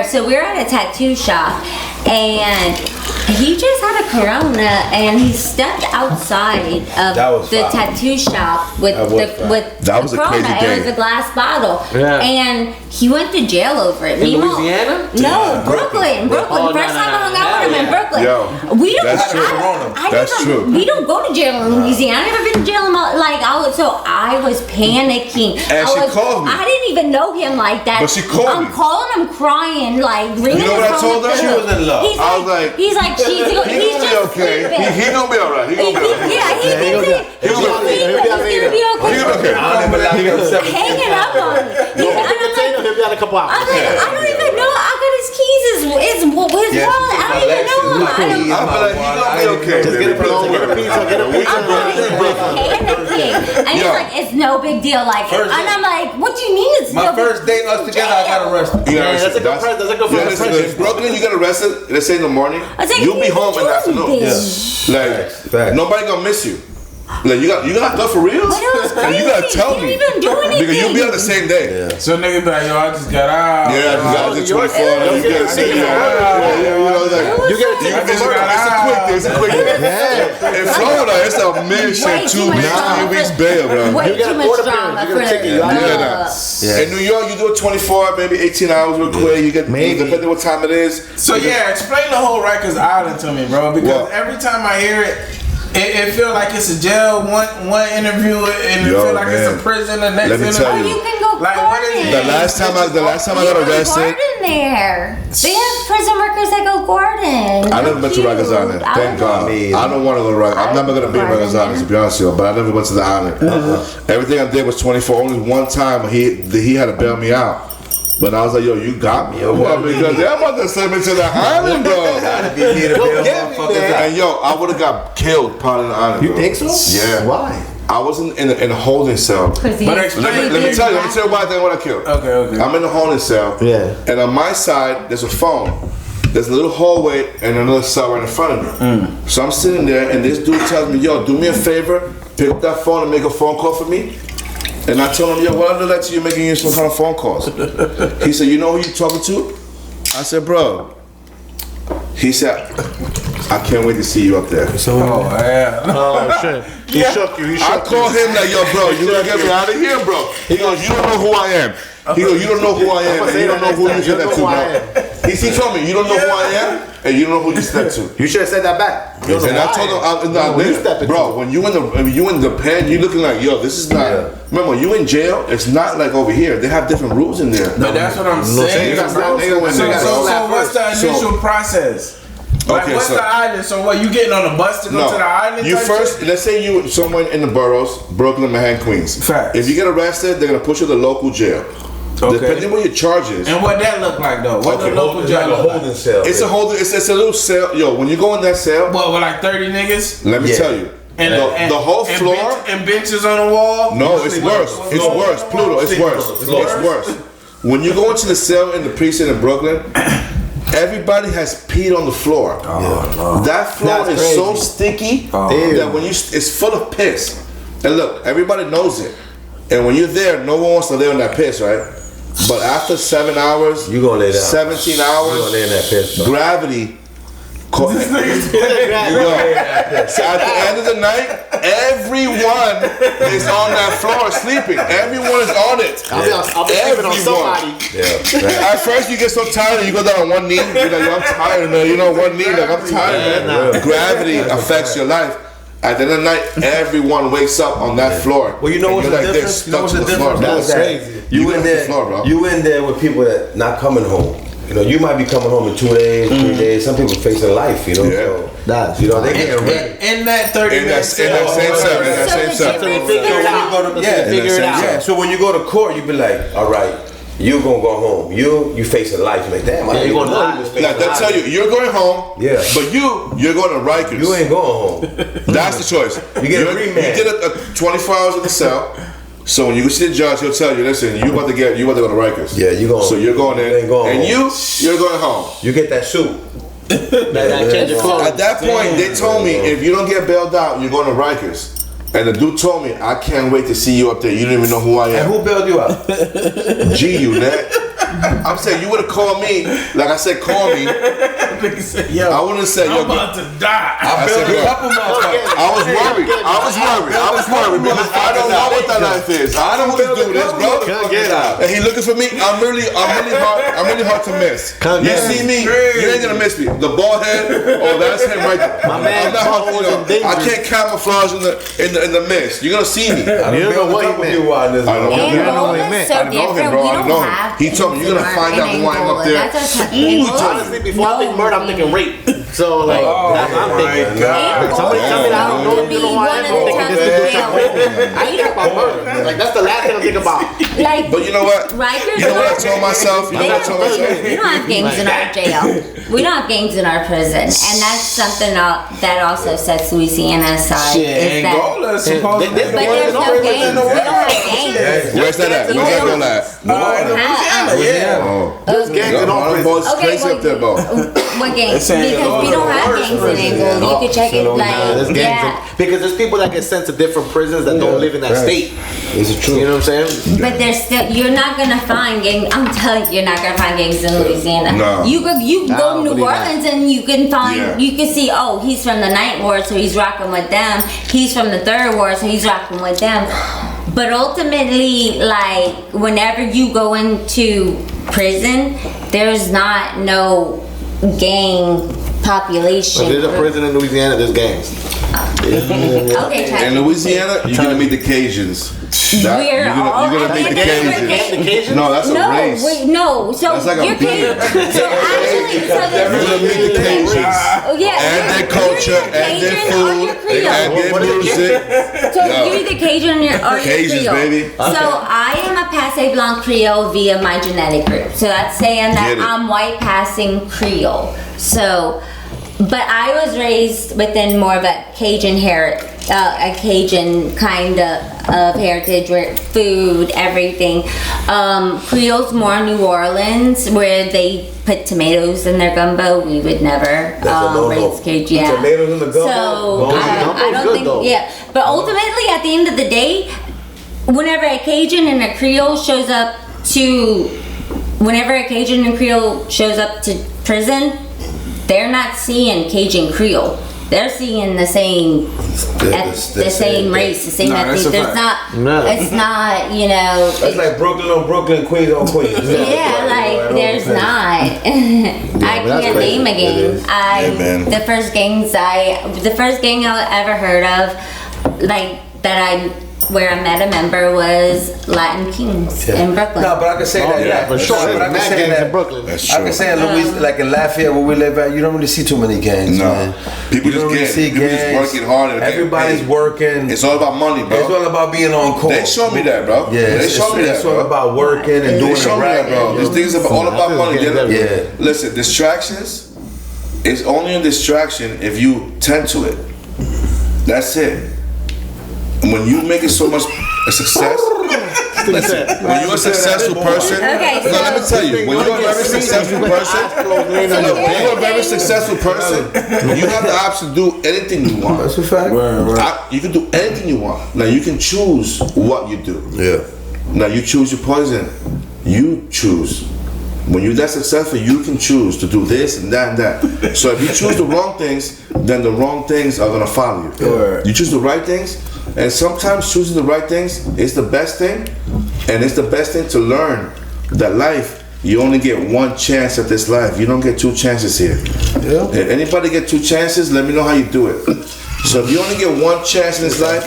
So we were at a tattoo shop and he just had a Corona and he stepped outside of the tattoo shop with the Corona. It was a glass bottle. Yeah. And he went to jail over it. In Louisiana? No, Brooklyn. First time I hung out with him in Brooklyn. That's true. We don't go to jail in Louisiana. I've never been to jail so I was panicking. And she called me. I didn't even know him like that. But she called me. I'm calling him crying, ringing. You know what I told her? She was in love. I was like, he's gonna be okay. He gonna be alright. He gonna be okay. Yeah, he'll be okay. Hanging up on him. He'll be out a couple hours. I don't even know. I got his keys. His wallet. I don't even know him. He gonna be okay. Just get a pizza. And he's like, it's no big deal. And I'm like, what do you mean it's my first date us together? I got arrested. That's a good friend. In Brooklyn, you get arrested. Let's say in the morning. You'll be home in the afternoon. Nobody gonna miss you. You got stuff for real? And you gotta tell me. Because you'll be on the same day. Yeah. So nigga be like, yo, I just got out. Yeah, I just got 24. You get it's a quick thing. In Florida, it's a mission, 2 weeks, 3 weeks bail, bro. Way too much drama for In New York, you do it 24, maybe 18 hours real quick. You get depending what time it is. So explain the whole Rikers Island to me, bro. Because every time I hear it feels like it's a jail, one interview, and it feels like it's a prison the next interview. Tell you. You can go garden. The last time I got arrested. Garden there. They have prison workers that go garden. I never been to Rikers Island. Thank God. I don't want to go to Rikers. I'm never gonna be in Rikers Island, to be honest with you. But I never went to the island. Everything I did was 24. Only one time he had to bail me out. But I was like, yo, you got me. Because they're about to send me to the island, bro. And yo, I would have got killed probably on the island. You think so? Yeah. Why? I was in a holding cell. But let me tell you why I think I killed. Okay. I'm in a holding cell. Yeah. And on my side, there's a phone. There's a little hallway and another cell right in front of me. So I'm sitting there and this dude tells me, yo, do me a favor, pick up that phone and make a phone call for me. And I told him, yo, what under that you making you some kind of phone calls? He said, you know who you talking to? I said, bro. He said, I can't wait to see you up there. Oh, shit. He shook you. I called him like, yo, bro, you gonna get me out of here, bro. He goes, you don't know who I am. He goes, you don't know who I am, and you don't know who you said that to, bro. He told me, you don't know who I am, and you don't know who you said that to. You should have said that back. And I told him, bro, when you in the pen, you looking like, yo, this is not. Remember, when you in jail, it's not like over here. They have different rules in there. But that's what I'm saying. So what's the initial process? What's the island? So what, you getting on a bus to go to the island? You first, let's say you somewhere in the boroughs, Brooklyn, Manhattan, Queens. Facts. If you get arrested, they're gonna push you to the local jail. Okay. Depending on what your charge is. And what that look like though? What the local jail look like? Holding cell. It's a little cell. Yo, when you go in that cell. What, with like 30 niggas? Let me tell you. And the whole floor. And benches on the wall? No, it's worse. It's worse. Pluto, it's worse. It's worse. When you go into the cell in the precinct in Brooklyn, everybody has peed on the floor. That floor is so sticky that when it's full of piss. And look, everybody knows it. And when you're there, no one wants to lay on that piss, right? But after 7 hours, You gonna lay down. 17 You hours, gonna lay in that piss. Bro. gravity. So at the end of the night, everyone is on that floor sleeping. Everyone is on it. I'll be sleeping on somebody. Yeah. At first, you get so tired, you go down on one knee. You're like, I'm tired, man. You know, one knee, like, I'm tired, man. Gravity affects your life. At the end of the night, everyone wakes up on that floor. Well, you know what's you're the like difference? this, You know stuck what's to the the floor, difference? bro. That's crazy. You in there, floor, bro. you in there with people that not coming home. You know, you might be coming home in 2 days, 3 days. Some people facing life, you know. Yeah. So, you know, they getting ready. In that 30 In that same cell. Yeah. So when you go to court, you be like, all right, you gonna go home. You facing life. You're like, damn, I ain't gonna die. Now, they'll tell you, you're going home. Yeah. But you're going to Rikers. You ain't going home. That's the choice. You get a remand. You get a 24 hours in the cell. So when you see the judge, he'll tell you, listen, you about to go to Rikers. Yeah, you going. So you're going in, You ain't going and home. you're going home. You get that suit. At that point, they told me, if you don't get bailed out, you're going to Rikers. And the dude told me, I can't wait to see you up there. You don't even know who I am. And who bailed you out? G, you net. I'm saying you would have called me, like I said, call me. Yo, I wouldn't say, yo, I'm about to die. I said, A yo, couple motherfuckers. I was worried because I don't know what that life is. I don't want to do this, bro. And he looking for me. I'm really hard to miss. You see me, you ain't gonna miss me. The bald head, oh, that's him right there. My man, I'm not hard, you know, dangerous. I can't camouflage in the mist. You're gonna see me. I don't know what you meant. I don't know. Angola is so I know him, different. bro. We I don't know him. have He told me, you're gonna find out who I am up there. Honestly, before I think murder, I'm thinking rape. So like, that's what I'm thinking. Somebody tell me that I don't know you know who I am. I'm thinking this is I ain't think about murder. Like that's the last thing I'm thinking about. Like, But you know what? Rikers, You know what I told myself? You know what I told myself? we don't have gangs in our jail. We don't have gangs in our prison, and that's something that also sets Louisiana aside. Shit, is that, Angola is supposed to be. but there's no gangs. We don't have gangs. Where's that at? Where's that going at? There's gangs in all prisons. It's crazy up there, bro. What gangs? saying Because we don't have gangs in Angola. You can check it. There's Like, gangs yeah. because there's people that get sent to different prisons that don't live in that state. Is it true? You know what I'm saying? But there's still, you're not gonna find gangs. I'm telling you, you're not gonna find gangs in Louisiana. No. You go to New believe Orleans and you can find, Yeah. you can see, oh, he's from the Ninth Ward, so he's rocking with them. He's from the Third Ward, so he's rocking with them. But ultimately, like, whenever you go into prison, there's not no gang population. If there's a prison in Louisiana, there's gangs. Okay, Chad. In Louisiana, you're gonna meet the Cajuns. We're all you're gonna meet the Cajuns. No, that's a No, race. wait, no. So That's like a you're beat. Cajun. So actually, so You're gonna meet the Cajuns. oh yeah, And their culture, and their Cajun or food, you're Creole. and their music. So you're either Cajun or you're Cajuns, Creole. baby. So I am a Passe Blanc Creole via my genetic group. So that's saying that Get it. I'm white passing Creole. So, but I was raised within more of a Cajun a Cajun kind of heritage where food, everything. Creole's more New Orleans where they put tomatoes in their gumbo. We would never raise Cajun. Yeah. Tomatoes in the gumbo? So I Gumbo's don't good, think. though. Yeah, but ultimately, at the end of the day, whenever a Cajun and a Creole shows up to prison, they're not seeing Cajun Creole. They're seeing the same, the same race, the same No, that's ethnic. a There's fact. not. It's not. You know. That's like Brooklyn on Brooklyn, Queens on Queens. Yeah, like there's not. I can't name a gang. man. The first gang I ever heard of, like where I met a member was Latin Kings in Brooklyn. No, but I can say that. yeah, For sure. But I can Mad say gangs that. in Brooklyn. That's I true. can say in Louisiana, like in Lafayette where we live at, you don't really see too many gangs, No. man. People You just don't really get- see people just gangs. working hard and getting Everybody's paid. working. It's all about money, bro. It's all about being on call. They showed me that, bro. Yeah, They showed me that, it's all bro. about working and They doing showed the me that, right, bro. These things are all about money. Yeah. Listen, distractions is only a distraction if you tend to it. That's it. And when you make it so much a success, Listen, when you're a successful person, Okay, no, let me tell you, when you're a very successful person, you have the option to do anything you want. That's a fact. You can do anything you want. Now you can choose what you do. Yeah. Now you choose your poison. You choose. When you're that successful, you can choose to do this and that and that. So if you choose the wrong things, then the wrong things are gonna follow you. Yeah. You choose the right things, and sometimes choosing the right things is the best thing, and it's the best thing to learn that life, you only get one chance at this life. You don't get two chances here. Yeah. If anybody get two chances, let me know how you do it. So if you only get one chance in this life,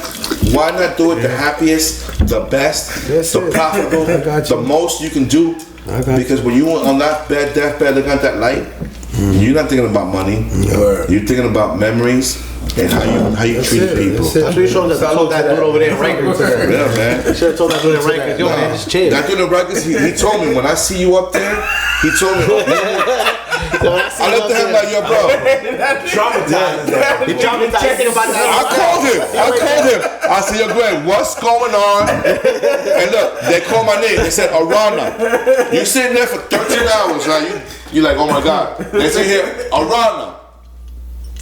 why not do it the happiest, the best, the profitable, the most you can do? Because when you on that bed, deathbed, looking at that light, you're not thinking about money. You're thinking about memories and how you treat people. That's what you told that dude over there in Rikers. Yeah, man. You should have told that dude in Rikers, yo, man, just chill. That dude in Rikers, he told me when I see you up there, he told me. I looked at him like, yo, bro. Traumatized. He traumatized. Think about that. I called him. I said, yo, Greg, what's going on? And look, they called my name. They said, Arana. You sitting there for 13 hours, right? You like, oh my God. They say here, Arana.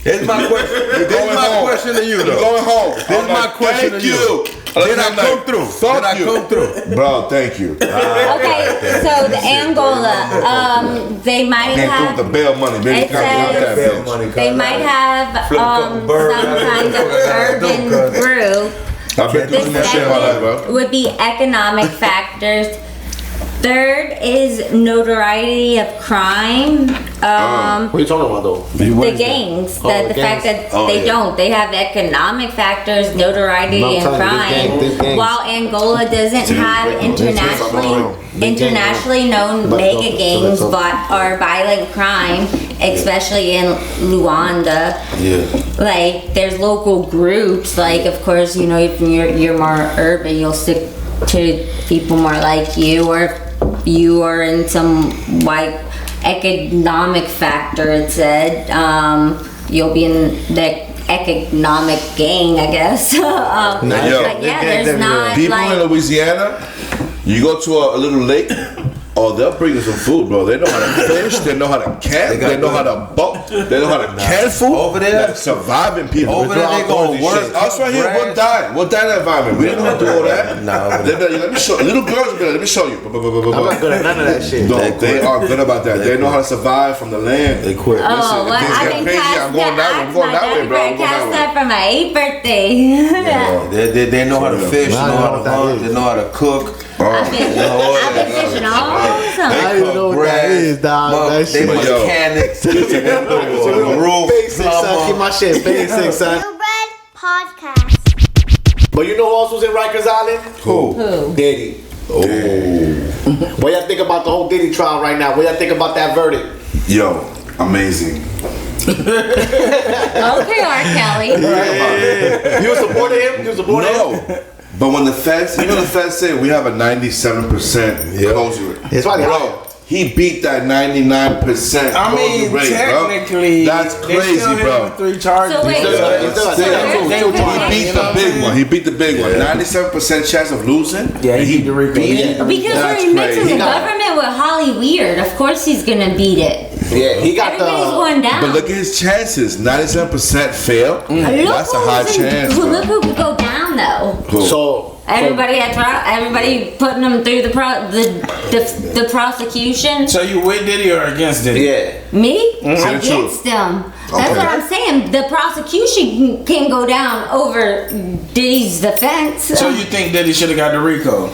Here's my question. Here's my question to you, though. You're going home. Here's my question to you. Did I come through? Did I come through? Bro, thank you. Okay, so the Angola, they might have. The bail money, baby. It says they might have some kind of urban brew. I've been doing that shit all night, bro. Would be economic factors. Third is notoriety of crime. What are you talking about though? The gangs. The fact that they have economic factors, notoriety, and crime. While Angola doesn't have internationally known mega gangs but are violent crime, especially in Luanda. Yeah. Like there's local groups. Like of course if you're more urban, you'll stick to people more like you, or if you are in some white economic factor, it said, you'll be in the economic gang, I guess. There's not people like in Louisiana, you go to a little lake, they'll bring you some food, bro. They know how to fish, they know how to camp, they know how to boat, they know how to can food. Over there, like surviving people. Over there, they gonna work. Us right here, we'll die in that environment. We don't know how to do all that. Let me show you. Little girls will be like, let me show you. I'm not good at none of that shit. No, they are good about that. They know how to survive from the land. They quit. Oh, well, I can I'm going that way, bro. I catch that for my 8th birthday. They know how to fish, know how to hunt, they know how to cook. I've been fishing all summer. I don't even know what that is, dog. That They shit. mechanics. Basic, son. Keep my shit basic, son. REELBRED podcast. But you know who else was in Rikers Island? Who? Diddy. Oh. What y'all think about the whole Diddy trial right now? What y'all think about that verdict? Yo, amazing. Okay, R. Kelly. You supported him? You supported him? No. But when the feds say we have a 97% closure rate. It's probably bro, he beat that 99% closure rate, technically, bro. That's crazy, bro. 3 charges. So wait, He beat the big one. 97% chance of losing. Yeah, he beat the RICO. because we're mixing the government with Holly Weird. Of course he's gonna beat it. Yeah, he got Everybody's going down. But look at his chances. 97% fail. That's a high chance. Look who could go down though. Cool. So Everybody putting them through the prosecution. So you with Diddy or against Diddy? yeah. Me? Say the truth. Against them. That's Okay. what I'm saying. The prosecution can go down over Diddy's defense. So you think Diddy should have got the RICO?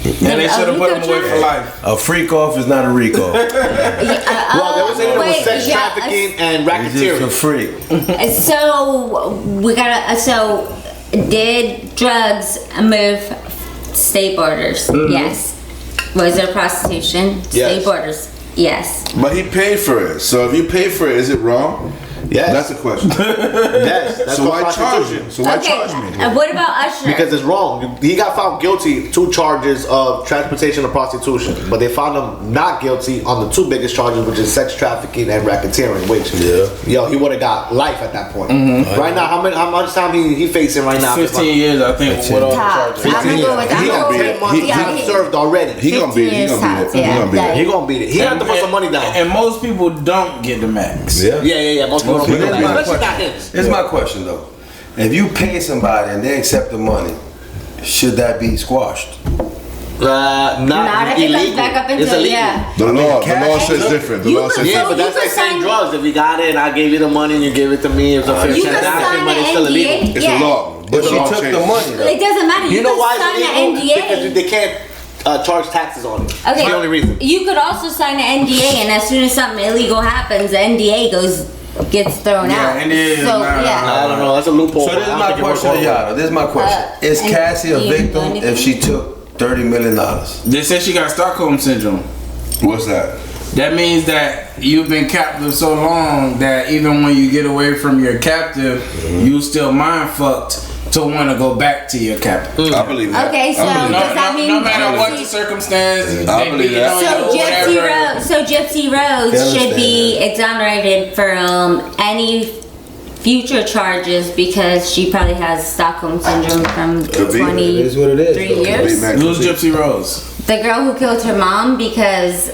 And they should have put him away for life. A freak off is not a Rico. Well, they were saying it was wait, sex yeah, trafficking and He's just a racketeering. freak. So we gotta. So did drugs move state borders? Yes. Was there prostitution? Yes. State borders? Yes. But he paid for it. So if you pay for it, is it wrong? Yes. That's the question. Yes. That's So why called charge prostitution. you? So why Okay. charge me? And what about Usher? Because it's wrong. He got found guilty 2 charges of transportation and prostitution, but they found him not guilty on the 2 biggest charges, which is sex trafficking and racketeering. Which, he would have got life at that point. Right now, how much time he facing right now? 15 years, I think. With all the Top. charges. I'm gonna go with He got 10 that. months time served already. He gonna beat it. He gonna beat it. He gonna beat it. He gonna beat it. He had to put some money down. And most people don't get the max. Yeah. Most people don't But get here's that. my Especially not question. him. Here's my question though. If you pay somebody and they accept the money, should that be squashed? Not if it comes back up into It's illegal. The law cash says is- different. The You law could says Yeah, So but that's you like could saying sign- drugs. If you got it and I gave you the money and you give it to me, it's a fair You could transaction, sign but an it's still illegal. NDA. it's a law. But It's a she law took change. the money though. It doesn't matter. You know could why sign it's an illegal? Because NDA. they can't charge taxes on it. Okay. That's the only reason. You could also sign an NDA, and as soon as something illegal happens, the NDA gets thrown out. NDA is So not- I don't know. That's a loophole. So this I is don't my think it works question to all the way. y'all. This is my question. Is and Cassie a do you do victim anything? if she took $30 million? They said she got Stockholm syndrome. What's that? That means that you've been captive so long that even when you get away from your captive, you still mind fucked to want to go back to your captive. I believe that. Okay, so I believe No, does that mean no matter what the Gypsy- circumstances, I they believe beat that. on So you or Gypsy whatever. Rose, Gypsy Rose should be exonerated from any future charges because she probably has Stockholm syndrome from Could be. It is what it is. 23 though. years. Could be, Who's Gypsy Rose? The girl who killed her mom because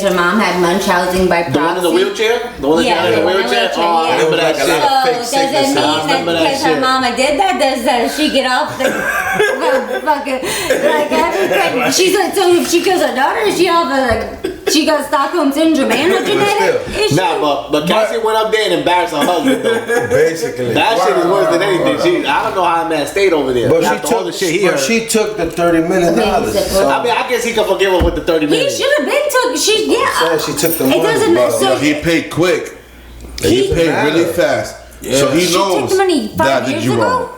her mom had Munchausen by proxy. The one in the wheelchair? The one that Yeah, got in the the one in the wheelchair? wheelchair, Oh, I yeah. remember that Like a lot shit. of fake So does it sickness. mean I that remember that because her shit. mama did that, does she get off the fucking like everything? She's like, so if she kills her daughter, is she off of like she got Stockholm syndrome and a genetic issue? Nah, but Cassie went up there and embarrassed her husband though. Basically. That shit is worse than anything. I don't know how that man stayed over there. But After all the shit he heard. she took the $30 million. I mean, I guess he could forgive her with the 30 He minutes. should have been took. She took the money. It doesn't matter. But So he paid quick. He paid really fast. So he She took knows the money 5 that years you ago? wrong.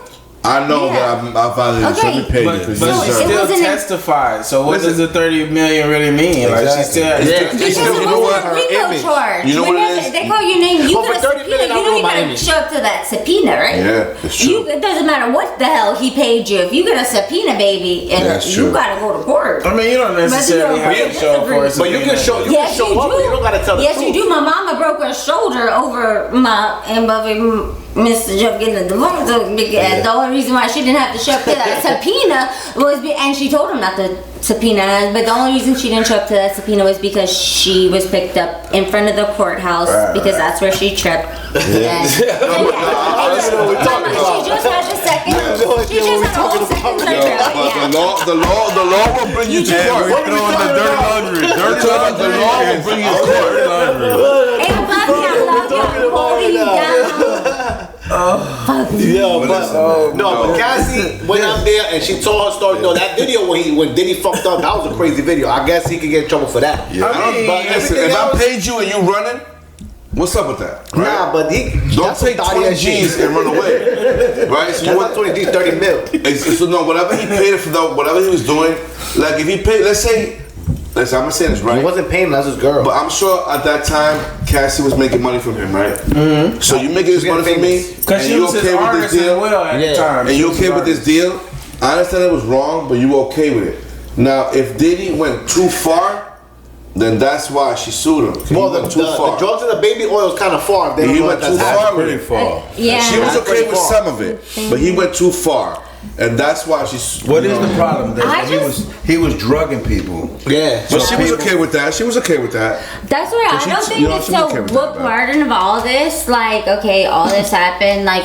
I know Yeah. that I violated, so Okay. he paid But, it. but So she it still wasn't a- testified. So what Listen. does the 30 million really mean? Like she still. Yeah. because You it know what? wasn't a Rico Image. charge. You know what it Whenever is? they call your name, you Well, for got a 30 subpoena. minutes, You I know know you my gotta image. show up to that subpoena, right? Yeah, it's true. It doesn't matter what the hell he paid you. If you get a subpoena, baby, and That's you true. gotta go to court. I mean, you don't necessarily But have to show up for it. But you can show Yes, you up, do. but you don't gotta tell the Yes, truth. you do. My mama broke her shoulder over my and Mr. Joe getting a divorce. And the only reason why she didn't have to show up to that subpoena was, and she told him not to subpoena, but the only reason she didn't show up to that subpoena was because she was picked up in front of the courthouse because that's where she tripped. And, know what we're talking about. She just had a second. She just had a whole second trip. But the law will bring you to court. What are we talking about? The law will bring you to court. And fuck him, love him, holding you down. But Cassie went up there and she told her story. No, that video when Diddy fucked up, that was a crazy video. I guess he could get in trouble for that. Yeah. But Listen, everything if I else, paid you and you running, what's up with that? Right? nah, but he Don't that's some take thotty 20 ass shit. G's and run away. Right? So That's what, not 20 G's, 30 mil. so no, whatever he paid for that, whatever he was doing, like if he paid, let's say, I'm gonna say this right. He wasn't paying him, that's his girl. But I'm sure at that time, Cassie was making money from him, right? Mm-hmm. So you making this money from me, Because and she you was his okay with this artist as deal, well at the time. and She you was okay his with this artist. deal? I understand it was wrong, but you okay with it. Now, if Diddy went too far, then that's why she sued him. He well, went the drugs and the baby oil is kind of far. If they don't He know went that too that's far happening. with it. Yeah. She was That's okay pretty with far. some of it, but he went too far, and that's why she's. What is the problem? That I he was drugging people. Yeah. But she was okay with that. She was okay with that. That's where I she- don't think you know, it's she so. became What that part of all this, like, okay, all this happened, like,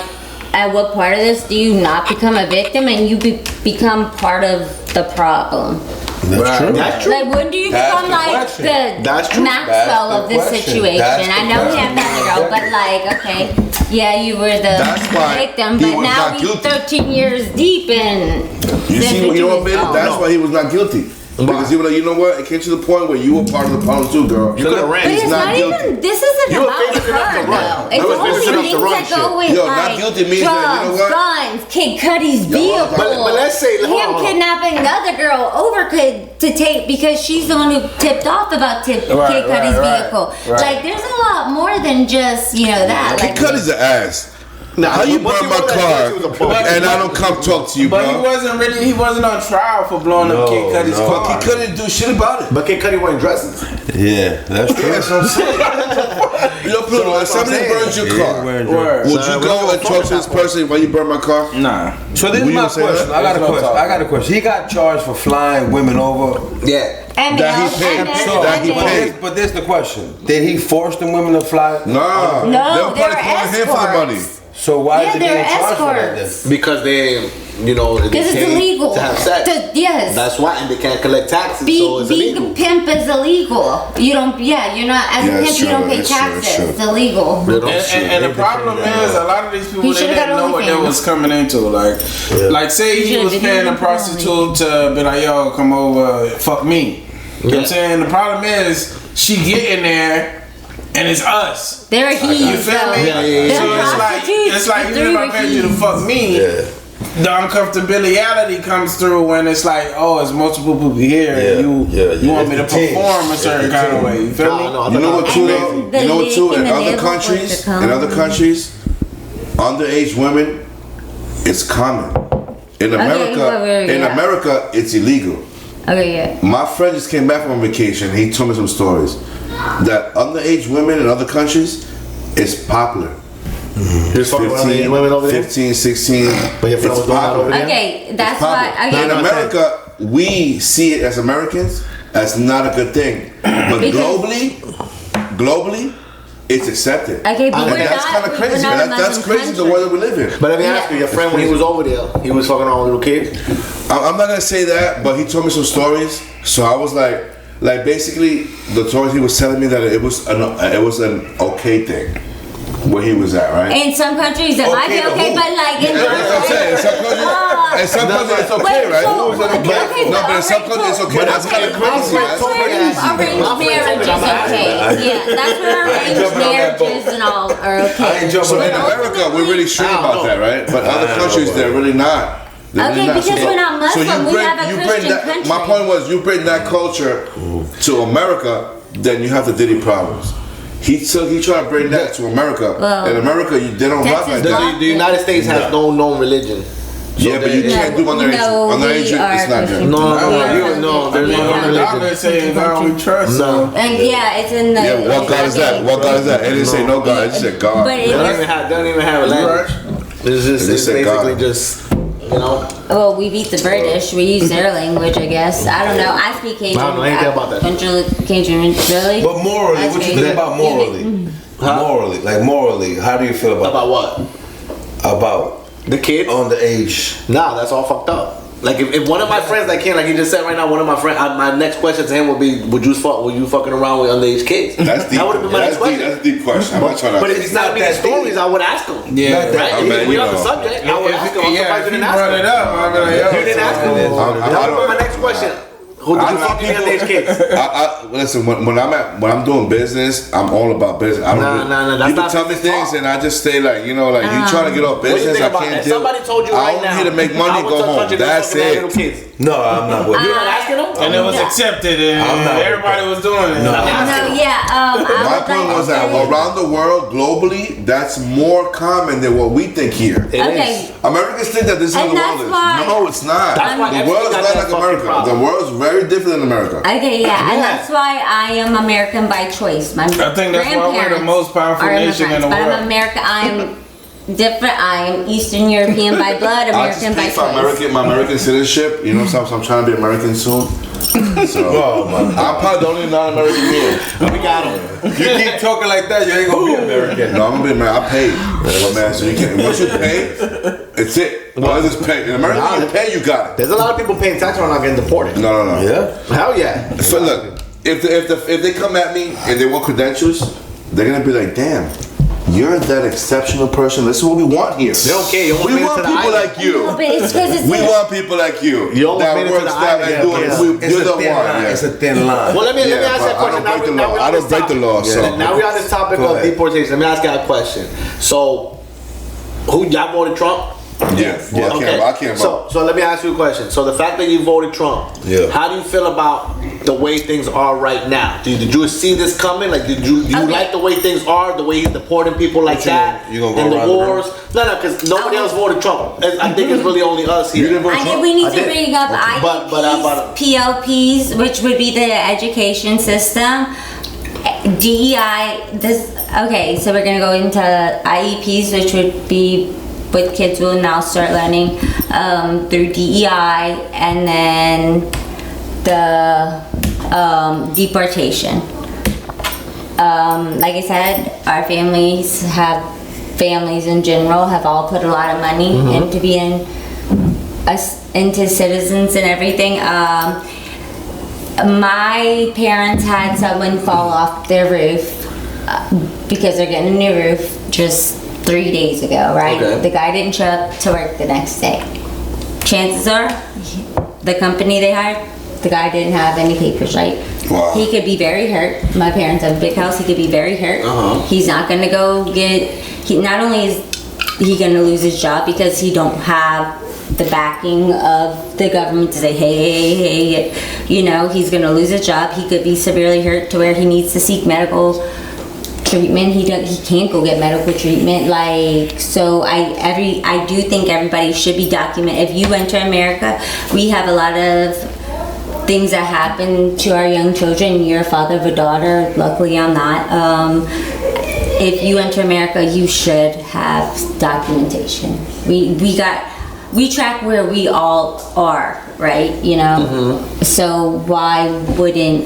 at what part of this do you not become a victim and you become part of the problem? That's true. That's true. Like, when do you That's become the like question. the That's true. Maxwell That's of the this question. situation? That's the I know we have question. that girl, but like, okay, yeah, you were the That's why victim, he but was now not we guilty. 13 years deep in. You this see what you know, baby? situation. That's why he was not guilty. Because you were like, you know what? It came to the point where you were part of the problem too, girl. You could have ran. But it's not guilty. even. This isn't You were about famous enough to her run. though. You It's were only famous enough to things run that go shit. with Yo, like not guilty means drugs, that, you know what? guns, Kid Cudi's vehicle. But let's say him kidnapping the other girl over to take because she's the one who tipped off about Kid Cudi's vehicle. Right. Like there's a lot more than just that. Kid Like Cudi's an ass. Nah, How you once burn he my wrote that car shit, he was a bum. and I don't come talk to you, But bro? he wasn't on trial for blowing up Kid Cudi's no. car. He couldn't do shit about it. But Kid Cudi wearing dresses. Yeah, that's true. That's what I'm saying. Yo, Pluto, if somebody burns your car, Word. would you go and talk to this person while you burn my car? Nah. So this is Will you my say question. that? I got a question. He got charged for flying women over. Yeah. and That he males, paid. and men, So that he and women. paid. But there's the question: did he force the women to fly? No. No, They were they were probably calling him for the money. escorts. So why is he they're getting charged for that then? escorts. Because they, Because it's pay illegal to have sex. Yes. That's why, and they can't collect taxes, so it's Being illegal. a pimp is illegal. You don't. Yeah, you're not as Yeah, a it's pimp. You don't true, pay it's true, it's taxes. true. It's illegal. And the problem is a lot of these people He they should've didn't got know what they OnlyFans. was coming into. Like say he Should've was did paying a it prostitute to be like, yo, come over, fuck me. You know what I'm saying? The problem is she getting there and it's us. They're heathens. You feel me? They're So it's like even if I paid you to fuck me, the uncomfortability comes through when it's like, oh, it's multiple people here and you want me to perform a certain kind of way. You feel me? You know what too though? And the You know what too? leak In in the other neighborhood countries, to come. underage women, it's common. In yeah. America, it's illegal. Okay, yeah. My friend just came back from a vacation. He told me some stories that underage women in other countries is popular. You're fucking with underage women over there? 15, 16. But your friend was doing that over there? Okay, that's It's why. popular. Okay. In America, we see it as Americans as not a good thing, but Because- globally, it's accepted. Okay, but And we're that's not. kind of crazy. We're not a That's Muslim crazy the country. world that we live in. But let me ask you, your friend when he was over there, he was fucking all little kids? I'm not gonna say that, but he told me some stories. So I was like basically the stories he was telling me that it was an okay thing where he was at, right? In some countries it might be to okay, who? but like in Yeah, that's what I'm saying. In some countries it's okay, Wait, right? so- okay, No, but in some countries it's okay. That's kind of crazy. That's where arranged marriage is okay. Yeah, that's where arranged jumping on that boat. marriages and all are okay. ain't jumping So on in that. America, we're really strict about that, right? But other countries, they're really not. They're Okay, really not. because we're not Muslim, we have a Christian that, country. My point was, you bring that culture to America, then you have the Diddy problems. He tried to bring that to America. Well, in America, they don't rock like Texas that. The United States has no known religion. Yeah, but you can't do underage. No, Underage, we are it's not Christian. good. No, there's no known religion. Allah saying God we trust. No. And yeah, it's in the. Yeah, what God is that? What God is that? It didn't say no God, it just said God. But They don't even have a language. It's said basically God. just, you know. Well, we beat the British. We use their language, I guess. I don't know. I speak Cajun. I don't know anything about that. Cajun, really? But morally, That's what you crazy. think about morally? Morally, how do you feel about About what? about The kid? underage? Nah, that's all fucked up. Like if one of my friends like him, like he just said right now, one of my friends, my next question to him would be, were you fucking around with underage kids? That's deep. That would have been my next question. That's a deep question. I'm not trying to. But if he's not making stories, I would ask him. Yeah. Right? I mean, we you on the know. subject. I would ask him. I'm Yeah, surprised if you you didn't ask brought him. it up, I'd be like, yo. You didn't ask him this. That would be my next question. Who did you fuck with underage kids? Listen, when I'm doing business, I'm all about business. I don't Nah, that's people not tell me business things talk. and I just stay like, you trying to get off What do you business, think I about can't that? do. Somebody told you right I'm now. here to make money, I go went to a home. country That's fucking little it. kids. No, I'm not with You're you. not asking them? And it was accepted and I'm not with everybody was doing it. No, yeah. My I would point like was to that say- around the world, globally, that's more common than what we think here. Okay. Americans think that this is how And the world that's is. why- No, it's not. That's why The world is everything got not that like fucking America. problem. The world is very different than America. Okay, yeah, and that's why I am American by choice. My I think that's why we're the most powerful are nation in immigrants, the but world. I'm American. I am different. I am Eastern European by blood, I American just by paid for choice. my American citizenship. You know, so I'm trying to be American soon. So I'm probably the only non-American here. We got him. You keep talking like that, you ain't gonna be American. No, I'm gonna be American. I paid. Man, so you can't. Once you pay, it's it. Once it's paid. In America, you pay, you got it. There's a lot of people paying tax right now getting deported. No. Yeah? Hell yeah. So look, if they come at me and they want credentials, they're gonna be like, damn, You're that exceptional person. This is what we want here. They don't care. You We want people like you. No, but it's because it's We want people like you. You almost that made it to works the that island, and doing yeah. it. You're the one. Yeah. It's a thin line. Well, let me ask you a question. I don't break the law. I don't break the law. So Now we're on this topic Go of ahead. deportation. Let me ask you a question. So, who y'all voted Trump? yeah, I can't vote. So let me ask you a question. So the fact that you voted Trump, Yeah. how do you feel about the way things are right now? Did you see this coming? Like, did you like the way things are, the way he's deporting people like that, you gonna go and the around the wars? No, because nobody else voted Trump. I think it's really only us here. You didn't vote I Trump? think we need I to did. bring up IEPs, PLPs, which would be the education system. DEI. Okay, so we're gonna go into IEPs, which would be what kids will now start learning through DEI, and then the deportation. Like I said, our families in general have all put a lot of money into being into citizens and everything. My parents had someone fall off their roof because they're getting a new roof just 3 days ago, right? Okay. The guy didn't show up to work the next day. Chances are, the company they hired, the guy didn't have any papers, right? Wow. He could be very hurt. My parents have a big house. He could be very hurt. He's not gonna go get. Not only is he gonna lose his job because he don't have the backing of the government to say, hey, you know, he's gonna lose his job. He could be severely hurt to where he needs to seek medical treatment. He can't go get medical treatment. Like, so I do think everybody should be documented. If you enter America, we have a lot of things that happen to our young children. You're a father of a daughter. Luckily, I'm not. If you enter America, you should have documentation. We track where we all are, right? You know. So why wouldn't,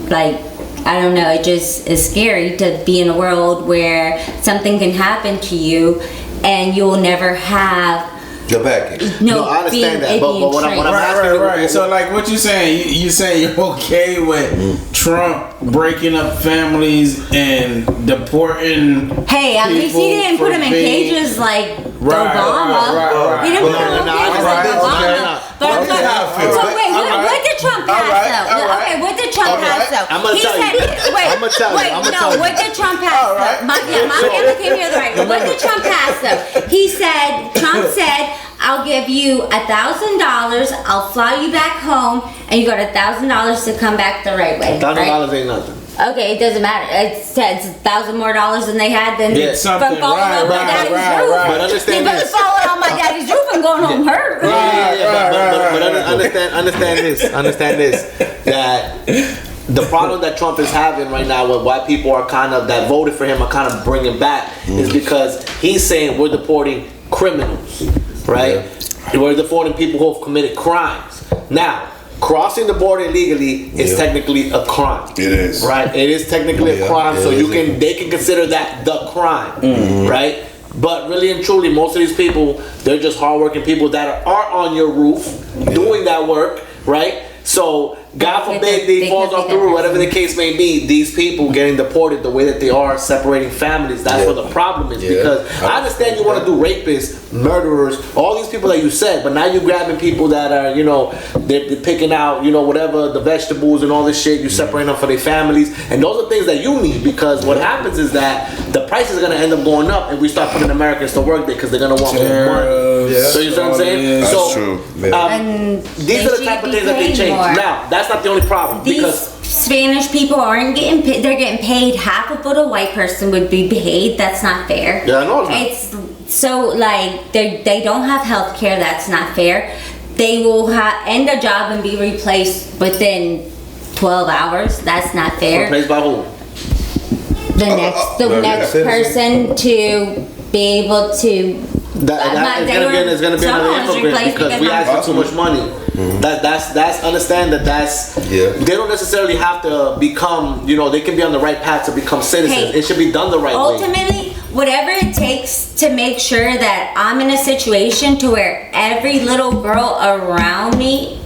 like, I don't know, it just is scary to be in a world where something can happen to you and you'll never have The backing. No, I understand that, but what I'm asking Right. So, like, what you saying? You saying you're okay with Trump breaking up families and deporting? Hey, at least he didn't put them in cages like Obama. Right. He didn't put them in cages like Obama. But so wait, what did Trump pass though? Okay, what did Trump pass though? I'm gonna tell you. What did Trump pass though? My family came here right. What did Trump pass though? Trump said, I'll give you $1,000. I'll fly you back home, and you got $1,000 to come back the right way. $1,000 ain't nothing. Okay, it doesn't matter. It's $1,000 more than they had than from falling on my daddy's roof. But understand this. this. Falling on my daddy's roof and going home hurt. But understand this. That the problem that Trump is having right now with why people are that voted for him are kind of bringing back is because he's saying we're deporting criminals, right? We're deporting people who have committed crimes. Now, crossing the border illegally is technically a crime. It is. Right? It is technically a crime, so they can consider that the crime, right? But really and truly, most of these people, they're just hardworking people that are on your roof doing that work, right? So, God forbid they falls off the roof, whatever the case may be, these people getting deported the way that they are, separating families, that's where the problem is. Because I understand you want to do rapists, murderers, all these people that you said, but now you're grabbing people that are, they're picking out, whatever, the vegetables and all this shit, you separate them for their families, and those are things that you need, because what happens is that the price is going to end up going up, and we start putting Americans to work there because they're going to want more money. So you see what I'm saying? That's true. And these are the type of things that they change. Now, that's not the only problem. These Spanish people aren't getting paid. They're getting paid half of what a white person would be paid. That's not fair. Yeah, I know it's not. It's so, like, they don't have health care. That's not fair. They will end a job and be replaced within 12 hours. That's not fair. Replaced by who? The next person to be able to. It's gonna be another immigrant because we ask for too much money. That's understand that's they don't necessarily have to become, they can be on the right path to become citizens. It should be done the right way. Ultimately, whatever it takes to make sure that I'm in a situation to where every little girl around me,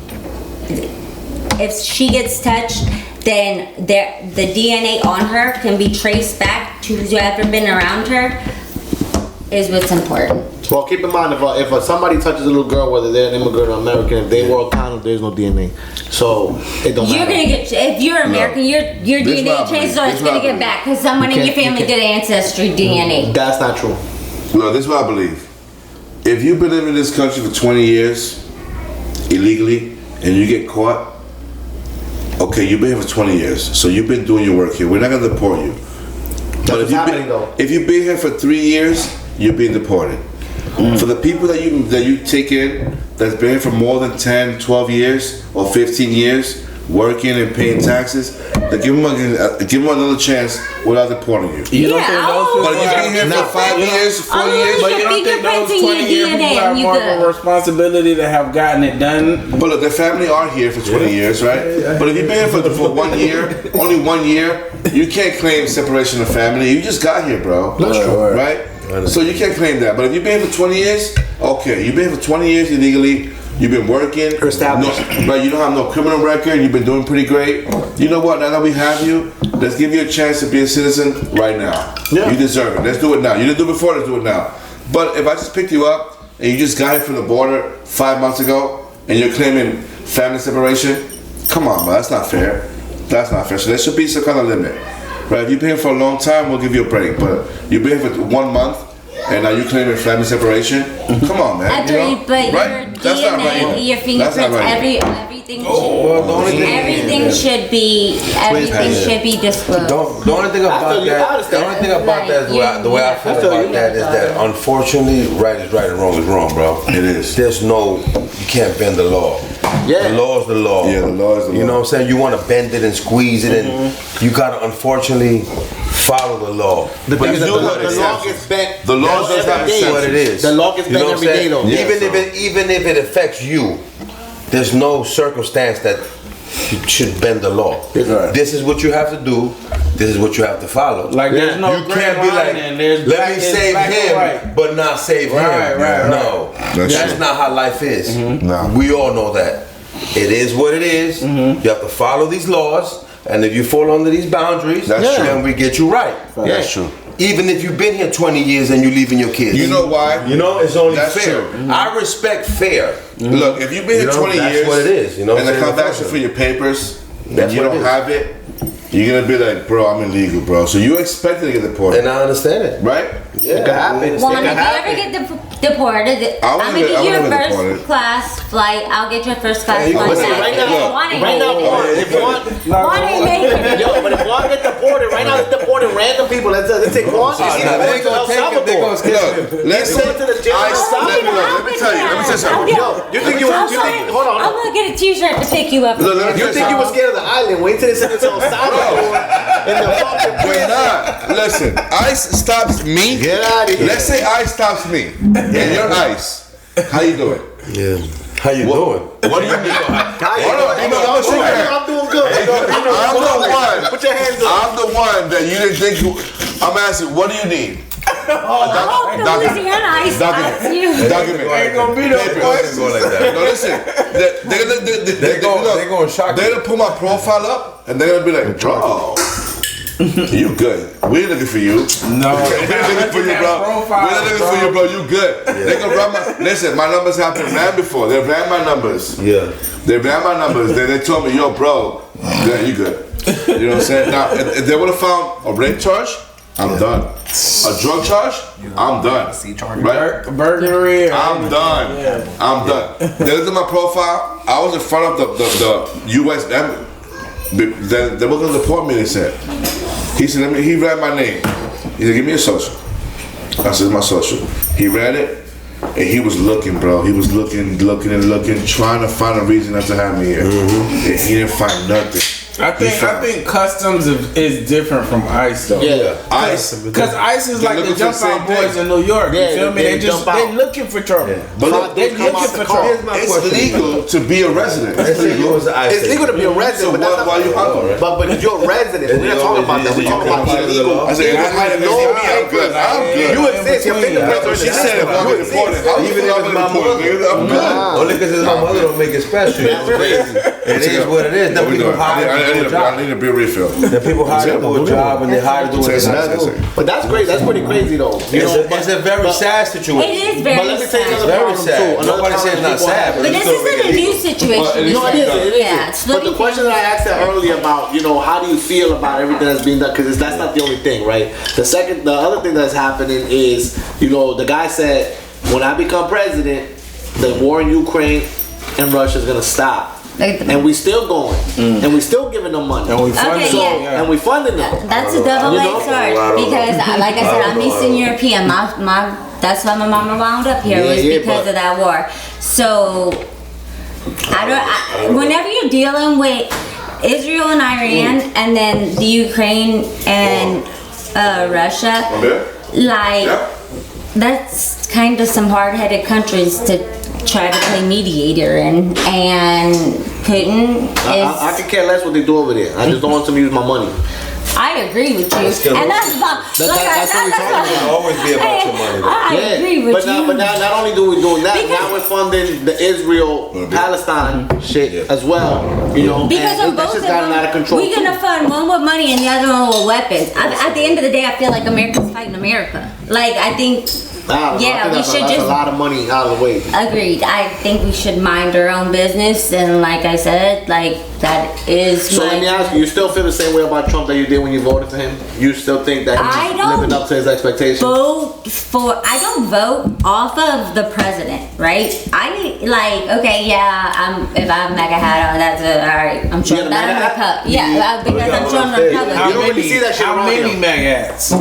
if she gets touched, then the DNA on her can be traced back to whoever been around her. Is what's important. Well, keep in mind if somebody touches a little girl, whether they're an immigrant or American, if they were China, there's no DNA, so it don't matter. You're gonna get if you're American, your DNA chances are it's gonna get back because someone in your family did ancestry DNA. That's not true. No, this is what I believe. If you've been living in this country for 20 years illegally and you get caught, okay, you've been here for 20 years, so you've been doing your work here. We're not gonna deport you. But if you've been here for 3 years, you're being deported. For the people that you take in that's been here for more than 10, 12 years or 15 years working and paying taxes, they give them another chance without deporting you. You don't think those people but if you've been here for 5 years, 4 years, but you don't think those 20-year people have more of a responsibility to have gotten it done? But look, their family are here for 20 years, right? But if you've been here for 1 year, only 1 year, you can't claim separation of family. You just got here, bro. That's true, right? So you can't claim that. But if you've been here for 20 years, okay, you've been here for 20 years illegally. You've been working. Established. Right, you don't have no criminal record. You've been doing pretty great. You know what? Now that we have you, let's give you a chance to be a citizen right now. Yeah. You deserve it. Let's do it now. You didn't do it before, let's do it now. But if I just picked you up and you just got here from the border 5 months ago and you're claiming family separation, come on, man. That's not fair. That's not fair. So there should be some kind of limit. Right? If you've been here for a long time, we'll give you a break. But you've been here for 1 month, and now you claiming family separation? Come on, man. But right? your DNA, your fingerprints, everything should be disclosed. The only thing about that is the way I feel about that is that unfortunately, right is right and wrong is wrong, bro. It is. You can't bend the law. Yeah. The law is the law. Yeah, the law is the law. You know what I'm saying? You want to bend it and squeeze it, and you gotta unfortunately follow the law. The law gets bent. The law does have what it is. The law gets bent every day, though. Even if it affects you, there's no circumstance that should bend the law. Right. This is what you have to do. This is what you have to follow. Like there's no you can't be like, let me save him, but not save him. Right. No, that's not how life is. No. We all know that. It is what it is. You have to follow these laws, and if you fall under these boundaries, then we get you right. That's true. Even if you've been here 20 years and you're leaving your kids. You know why? You know, it's only That's fair. true. I respect fair. Look, if you've been here 20 that's years, what it is. You know, and they come back for your papers, and you don't have it, you're gonna be like, bro, I'm illegal, bro. So you expected to get deported. And I understand it. Right? Yeah. It could happen. Well, if you ever get deported, I'm gonna get you a first class flight. I'll get you a first class flight. Right now, if Juan get deported, right now they're deporting random people. Let's take Juan. They're gonna take it. Let's say, let me tell you something. You think hold on. I'm gonna get a t-shirt to pick you up. You think you were scared of the island? Wait till they send it to El Salvador and the fucking we're not. Listen, ICE stops me. Get out of here. Let's say ICE stops me. And you're ICE. How you doing? Yeah. How you doing? What do you mean? I'm doing good. I'm the one. Put your hands up. I'm the one that you didn't think. I'm asking, what do you need? Louisiana ice Document. Ain't gonna be no Papers go like that. No, listen. They're gonna shock They're you. gonna pull my profile up and they're gonna be like, bro, you good. We ain't looking for you. No. We ain't looking for you, bro. We ain't looking for you, bro. You good. They gonna run my. Listen, my numbers have been ran before. They ran my numbers. Yeah. They ran my numbers. They told me, yo, bro, yeah, you good. You know what I'm saying? Now, if they would have found a rape charge, I'm done. A drug charge, I'm done. Right? Burglary. I'm done. Yeah. I'm done. They looked at my profile. I was in front of the U.S. They were gonna deport me. They said. He said, he read my name. He said, give me a social. I said, my social. He read it, and he was looking, bro. He was looking, trying to find a reason not to have me here. And he didn't find nothing. I think customs is different from ICE though. Yeah, ICE. Because ICE is like the jump out boys in New York. You feel me? They looking for trouble. But they looking for trouble. It's legal to be a resident. It's legal to be a resident. So why you hungry? But you're a resident. We're not talking about that. We're talking about illegal. I said, I'm good. You exist. Your fingerprints are. She said, if I'm deported, Even if it's my mother, I'm good. Only because it's my mother don't make it special. It is what it is. Nothing can hide. I need a beer refill. The people hire to do a job and they hire to do what they gotta do. But that's great. That's pretty crazy though. It's a very sad situation. It is very But let me tell you sad. another Very problem sad. too. Nobody says it's not sad, But this isn't a new situation. No, it is. Yeah, But the question that I asked that earlier about, how do you feel about everything that's being done? Because that's not the only thing, right? The other thing that's happening is, the guy said, when I become president, the war in Ukraine and Russia is gonna stop. And we still going, and we still giving them money, and we funding them, and we funding them. That's a double-edged sword because, like I said, I'm Eastern European. That's why my mama wound up here was because of that war. So whenever you're dealing with Israel and Iran, and then the Ukraine and Russia, that's kind of some hard-headed countries to try to play mediator and Putin is... I could care less what they do over there. I just don't want them to use my money. I agree with you, and that's about. That's what we're talking about. Always be about your money. I agree with you. But not only do we doing that, now we're funding the Israel-Palestine shit as well. Because of both just of gotten them, out of control. we're gonna fund one with money and the other one with weapons. At the end of the day, I feel like America's fighting America. Like I think. We should that's a lot of money out of the way. Agreed. I think we should mind our own business, and like I said, that is. So let me ask you: you still feel the same way about Trump that you did when you voted for him? You still think that he's living up to his expectations? I don't vote off of the president, right? If I have MAGA hat on, that's all right. I'm sure that because I'm sure I'm Republican. How many MAGA hats? We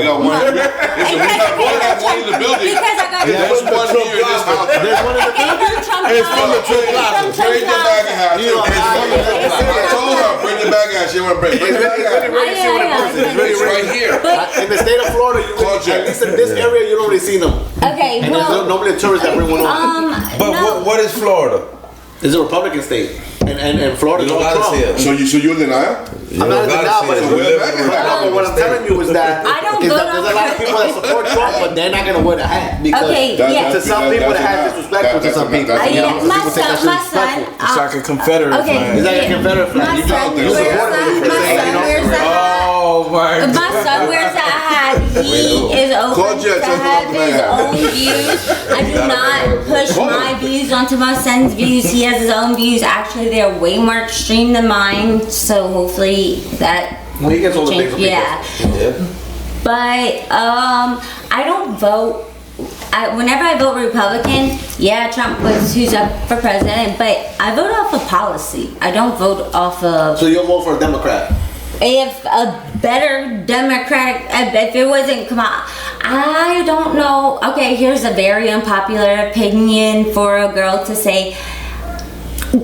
got one. We got one in the building. Because I got There's one here in this house. There's one in the building. It's from the Trump Plaza. Bring the MAGA hat. I told her, bring the MAGA hat. She want to bring the MAGA hat. It's right here. In the state of Florida, at least in this area, you don't really see them. Okay, and there's normally tourists that bring one on. But what is Florida? It's a Republican state. And Florida You don't Trump. gotta see it. So you're in denial? I'm not in denial, but what I'm telling you is that I don't there's go a lot of people that support Trump, but they're not gonna wear the hat because to some people the hat is disrespectful to some people. My son. It's like a Confederate flag. It's like a Confederate flag. My son wears a hat. Oh my God. My son wears a hat. He is open to have his own views. I do not push my views onto my son's views. He has his own views. Actually, they're way more extreme than mine. So hopefully that. When he gets older, things will be But I don't vote. Whenever I vote Republican, Trump was who's up for president, but I vote off of policy. I don't vote off of. So you'll vote for a Democrat? If a better Democratic, if it wasn't, I don't know. Okay, here's a very unpopular opinion for a girl to say.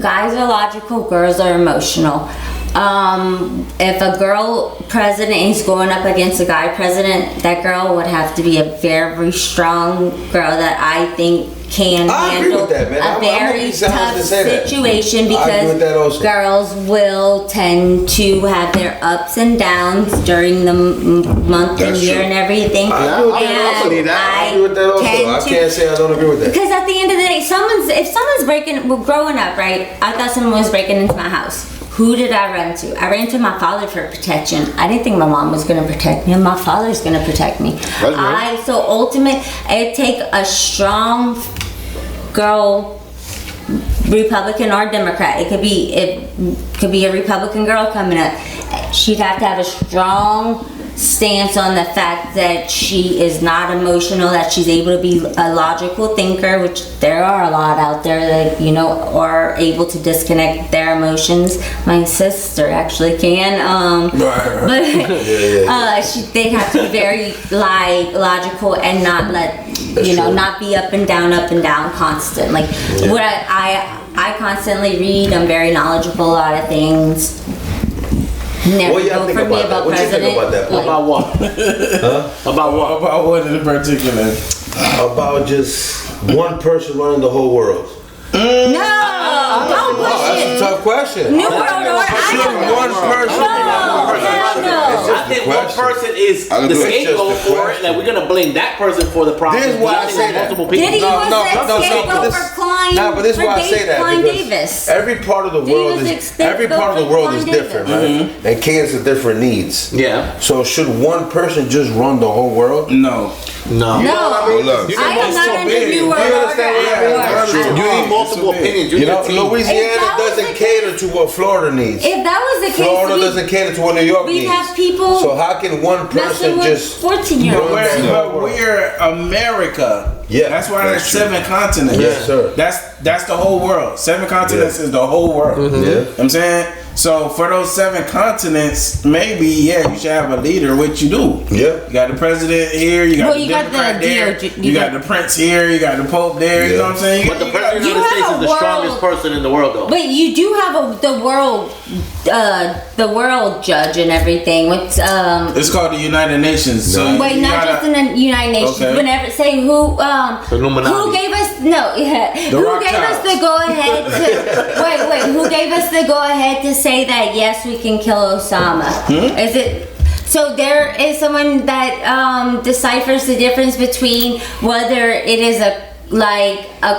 Guys are logical, girls are emotional. If a girl president is going up against a guy president, that girl would have to be a very strong girl that I think can handle a very tough situation because girls will tend to have their ups and downs during the month and year and everything. I agree with that also. I can't say I don't agree with that. Because at the end of the day, if someone's growing up, right? I thought someone was breaking into my house. Who did I run to? I ran to my father for protection. I didn't think my mom was going to protect me, and my father's going to protect me. So ultimate, it take a strong girl, Republican or Democrat. It could be a Republican girl coming up. She'd have to have a strong stance on the fact that she is not emotional, that she's able to be a logical thinker, which there are a lot out there that are able to disconnect their emotions. My sister actually can, but they have to be very logical and not let not be up and down constant. Like what I constantly read. I'm very knowledgeable a lot of things. Never vote for me about president. About what? About what? About what in particular? About just one person running the whole world. No, don't push it. That's a tough question. New World Order. One person. I think one person is the scapegoat for it. Like we're gonna blame that person for the problem. This is why I say that. Diddy was the scapegoat for Klein. No, but this is why I say that Klein because Davis. every part of the world is different, right? And kids have different needs. Yeah. So should one person just run the whole world? No. No. You know what I mean? I am not in the New World Order. You need multiple opinions. You know, Louisiana doesn't cater to what Florida needs. If that was the case, Florida doesn't cater to what New York needs. We have people. So how can one person just 14-year-olds? But we're America. Yeah, that's why there's 7 continents. Yes, sir. That's the whole world. 7 continents is the whole world. Yeah. You know what I'm saying? So for those 7 continents, maybe you should have a leader, which you do. Yeah. You got the president here, you got the got Democrat the there, DOJ, you got the prince here, you got the pope there, you know what I'm saying? But the president of the United States is the strongest person in the world, though. But you do have the world judge and everything. What's It's called the United Nations. So wait, not just in the United Nations. Okay. Whenever say who who gave us who gave us the go ahead to wait who gave us the go ahead to say that yes we can kill Osama? Is it? So there is someone that deciphers the difference between whether it is a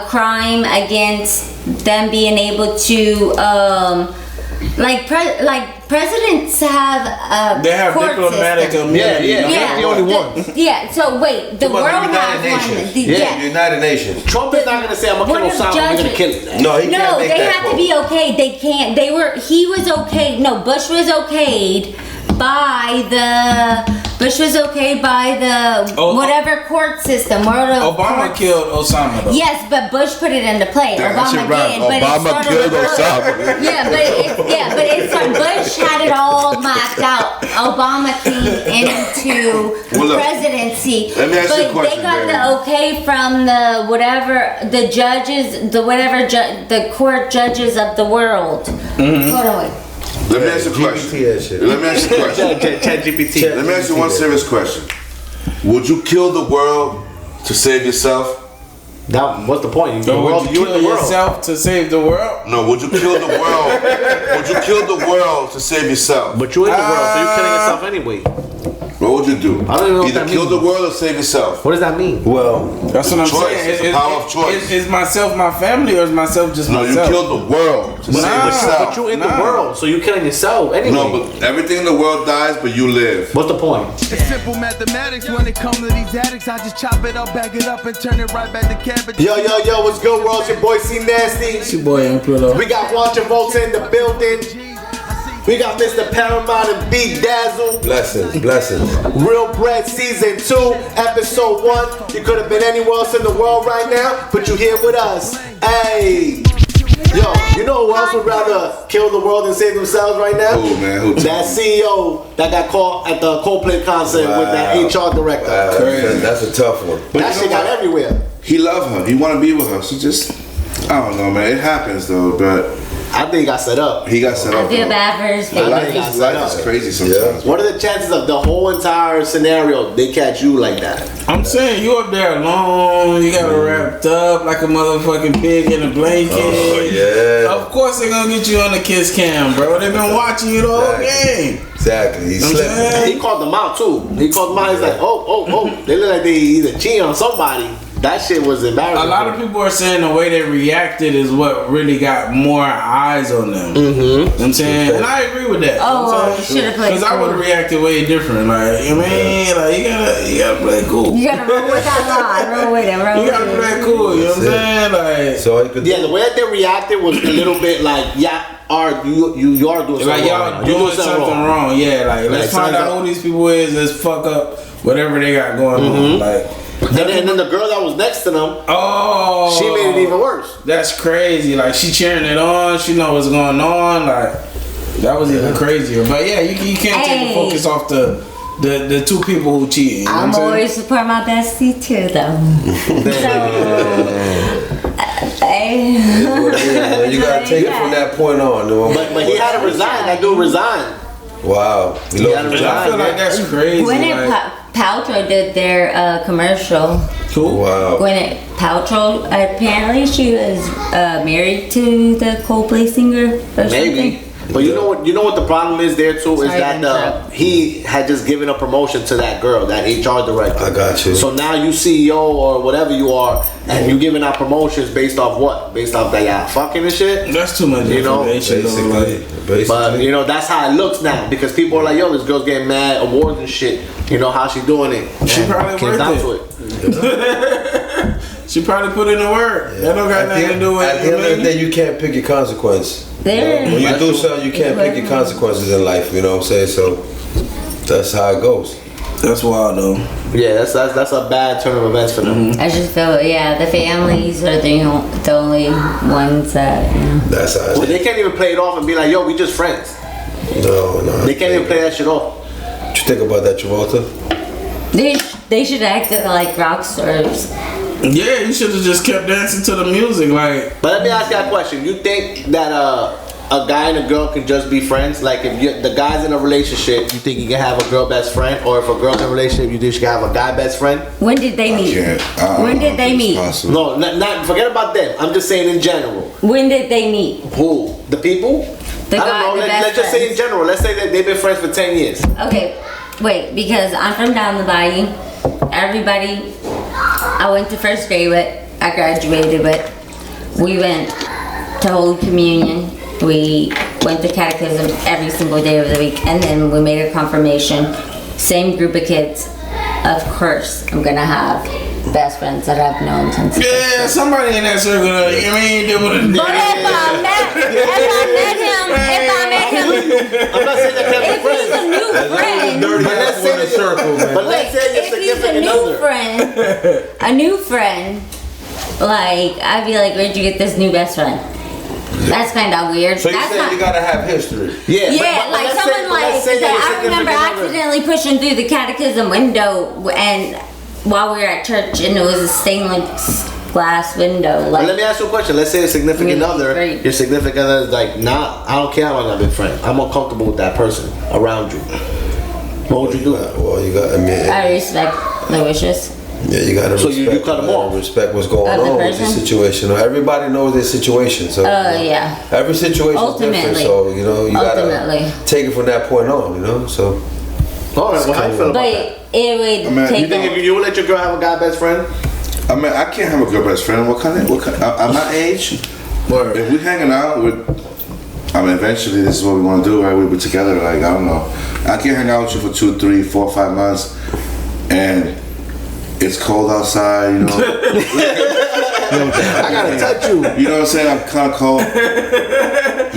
crime against them being able to presidents have they have diplomatic immunity. Yeah, the only one. Yeah. So wait, the world has one. United Nations. Trump is not gonna say I'm gonna kill Osama. I'm gonna kill him. No, he can't make they that have to be okay. They can't. He was okay. No, Bush was okayed by the whatever court system. Obama killed Osama though. Yes, but Bush put it into play. Obama did, but Obama killed Osama. but Bush had it all mapped out. Obama came into the presidency, let me ask you a question, they got the okay from the judges, the court judges of the world. Hold on, wait. Let me ask you a question. Let me ask you a question. ChatGPT. Let me ask you one serious question. Would you kill the world to save yourself? What's the point? So would you kill yourself to save the world? No, would you kill the world? Would you kill the world to save yourself? But you're in the world, so you're killing yourself anyway. What would you do? I don't even know Either what that kill means. the world or save yourself. What does that mean? Well, that's what I'm choice. saying. It's the power of choice. Is myself my family or is myself just myself? No, you killed the world to save yourself. But you're in the world, so you're killing yourself anyway. No, but everything in the world dies, but you live. What's the point? It's simple mathematics when it comes to these addicts. I just chop it up, bag it up, and turn it right back to cabbage. Yo, what's good, world? It's your boy C Nasty. It's your boy Impro. We got Juan Travolta in the building. We got Mr. Paramount and B.DAZZLe. blessings. REELBRED Season 2, Episode 1. You could have been anywhere else in the world right now, but you're here with us. Hey. Yo, you know who else would rather kill the world than save themselves right now? Who, man? Who? That CEO that got caught at the COLDPLAY concert with that HR director. Wow, that's a tough one. But that shit got everywhere. He loved her. He want to be with her. So just, I don't know, man. It happens though, but I think he got set up. he got set up. I feel bad for his family. Life is crazy sometimes. What are the chances of the whole entire scenario they catch you like that? I'm saying you up there alone, you got it wrapped up like a motherfucking pig in a blanket. Oh, yeah. Of course they're gonna get you on the kiss cam, bro. They've been watching you the whole game. Exactly. He You know what I'm slipped. saying? He called them out too. He called them out. He's like, oh. They look like they either cheating on somebody. That shit was embarrassing. A lot of people are saying the way they reacted is what really got more eyes on them. You know what I'm saying? And I agree with that. Oh, you should have played Because I would have reacted way different. Like, I mean, like, you gotta play cool. You gotta roll with that line. Roll with it. You gotta play cool, you know what I'm saying? Like, So he could the way that they reacted was a little bit like, you are doing something like y'all wrong. doing something wrong. Yeah, like let's find out who these people is. Let's fuck up whatever they got going on. Like, and then the girl that was next to them, she made it even worse. That's crazy. Like, she cheering it on. She know what's going on. Like, that was even crazier. But yeah, you can't take the focus off the two people who cheated. You know I'm what I'm always saying? support my bestie too, though. you gotta take it from that point on. But he had to resign. That dude resigned. Wow. I feel like that's crazy. Gwyneth Paltrow did their commercial. Cool. Wow. Gwyneth Paltrow, apparently she was married to the COLDPLAY singer or something. But you know what the problem is there too is that he had just given a promotion to that girl, that HR director. I got you. So now you CEO or whatever you are, and you giving out promotions based off what? Based off that y'all fucking and shit. That's too much information. Basically. But you know that's how it looks now because people are like, yo, this girl's getting mad awards and shit. You know how she doing it? She probably worth it. She probably put in the work. That don't got nothing to do with it. At the end of the day, you can't pick your consequence. When you do something, you can't pick your consequences in life. You know what I'm saying? So that's how it goes. That's wild though. Yeah, that's a bad turn of events for them. I just feel the families are the only ones that. That's how. Well, they can't even play it off and be like, yo, we just friends. No. They can't even play that shit off. What you think about that, Travolta? They should act like rock stars. Yeah, you should have just kept dancing to the music, like. But let me ask you a question. You think that a guy and a girl can just be friends? Like if the guy's in a relationship, you think you can have a girl best friend? Or if a girl's in a relationship, you think she can have a guy best friend? When did they meet? When did they meet? No, not forget about them. I'm just saying in general. When did they meet? Who? The people? The I don't know. Let's just say in general. Let's say that they've been friends for 10 years. Okay, wait, because I'm from down the bayou. Everybody I went to first grade with, I graduated with, we went to Holy Communion, we went to catechism every single day of the week, and then we made a confirmation. Same group of kids. Of course, I'm gonna have best friends that I've known since. Yeah, somebody in that circle, you mean, but if I met him, I'm not saying that if he's a new friend, but let's say if he's a new friend, like I'd be like, where'd you get this new best friend? That's kind of weird. So you're saying you gotta have history? Yeah, like someone like that. I remember accidentally pushing through the catechism window and while we were at church, and it was a stainless glass window. Like, let me ask you a question. Let's say a significant other. Your significant other is like, nah, I don't care how long I've been friends. I'm uncomfortable with that person around you. What would you do? Well, you got. I respect the wishes. Yeah, you gotta so respect. you cut them off. Respect what's going on with the situation. Everybody knows their situation. So yeah. Every situation is different. So you know you gotta take it from that point on. You know. So. All right. Well, how you feel about that? It would take. You think you would let your girl have a guy best friend? I mean, I can't have a girl best friend. What kind? At my age, if we hanging out with, I mean, eventually this is what we want to do, right? We be together. Like I don't know. I can't hang out with you for 2, 3, 4, 5 months, and it's cold outside, you know. I gotta touch you. You know what I'm saying? I'm kind of cold.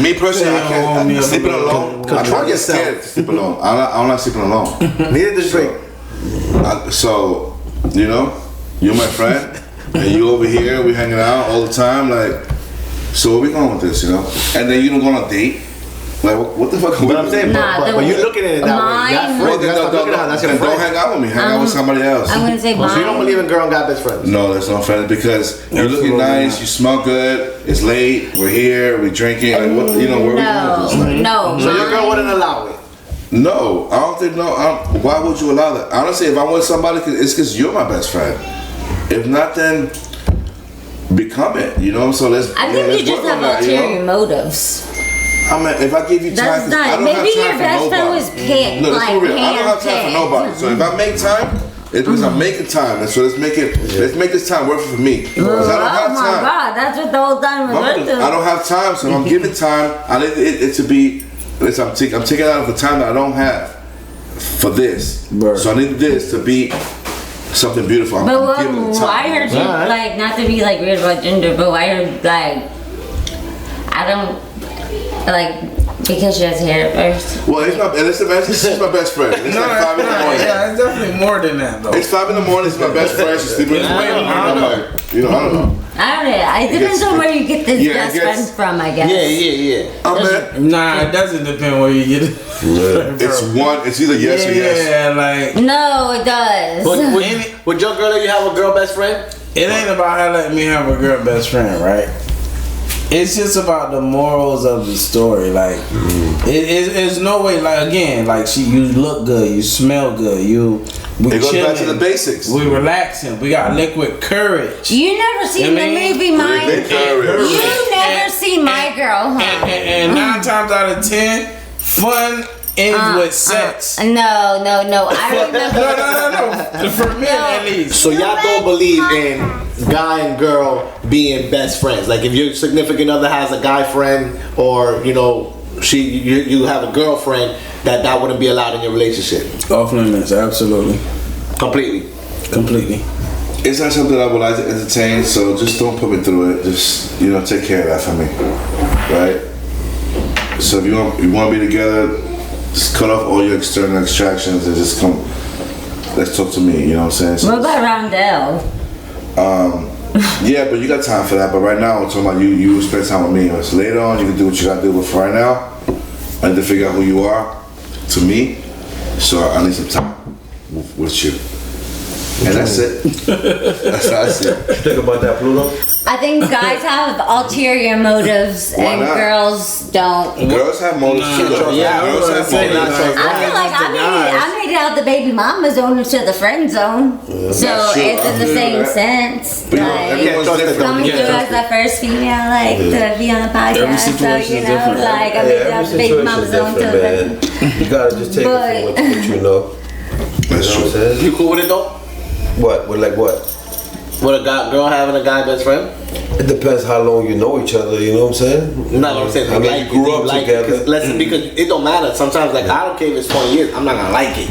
Me personally, I can't. I'm sleeping alone. Control yourself. Sleep alone. I'm not sleeping alone. Neither does drink. So, you know, you're my friend, and you over here, we hanging out all the time. Like, so where we going with this, you know? And then you don't go on a date. Like, what the fuck? But I'm saying, but you're looking at it that way. Don't hang out with me. Hang out with somebody else. I'm gonna say mine. So you don't believe in girl and guy best friends? No, that's not friends because you're looking nice, you smell good. It's late. We're here. We're drinking. Like, what? You know, where we going with this? Like, no. So your girl wouldn't allow it. No, I don't think. Why would you allow that? Honestly, if I'm with somebody, it's because you're my best friend. If not, then become it. You know. So let's. I think you just have ulterior motives. I mean, if I give you time, I don't maybe have time your best friend was picked. No, like, for real. I don't have time for nobody. So if I make time, it's because I'm making time, and so let's make this time work for me. Because I don't have time. Oh my God, that's what the whole time was worth. I don't have time, so if I'm giving time, I need it to be. I'm taking out of the time that I don't have for this. So I need this to be something beautiful. But why are you like, not to be like weird about gender, but why are like, I don't like, because she has hair first. Well, she's my best friend. It's like 5 in the morning. Yeah, it's definitely more than that though. It's 5 in the morning. It's my best friend. She's sleeping in the morning. I'm like, you know, I don't know. It depends on where you get this best friend from, I guess. Yeah. Nah, it doesn't depend where you get it. It's one. It's either yes or yes. Yeah, like. No, it does. Would your girl let you have a girl best friend? It ain't about her letting me have a girl best friend, right? It's just about the morals of the story. Like, it's no way. Like again, like you look good, you smell good, we it goes chilling, back to the basics. We relaxing. We got liquid courage. You never seen the movie Mine? You never seen My Girl, huh? And 9 times out of 10, fun ends with sex. No. I remember. No. For me, at least. So y'all don't believe in guy and girl being best friends? Like if your significant other has a guy friend, or you have a girlfriend, that wouldn't be allowed in your relationship? Off limits, absolutely. Completely. It's not something I would like to entertain, so just don't put me through it. Just take care of that for me, right? So if you want to be together, just cut off all your external distractions and just come. Let's talk to me. You know what I'm saying? So what about Rondell? Yeah, but you got time for that. But right now, I'm talking about you spend time with me. So later on, you can do what you got to do. But for right now, I need to figure out who you are to me. So I need some time with you. And that's it. That's how I see it. Think about that, Pluto. I think guys have ulterior motives and girls don't. Girls have motives. Yeah, girls have motives. I feel like I made it out the baby mama zone into the friend zone. So it's in the same sense. Like coming through as the first female, like to be on the podcast. So like I made it out the baby mama zone to the friend. You gotta just take it for what you know. That's true. You cool with it though? What? With like what? With a girl having a guy best friend? It depends how long you know each other, you know what I'm saying? No, I'm saying I mean, you grew up together. Because it don't matter. Sometimes, like, I don't care if it's 20 years, I'm not gonna like it.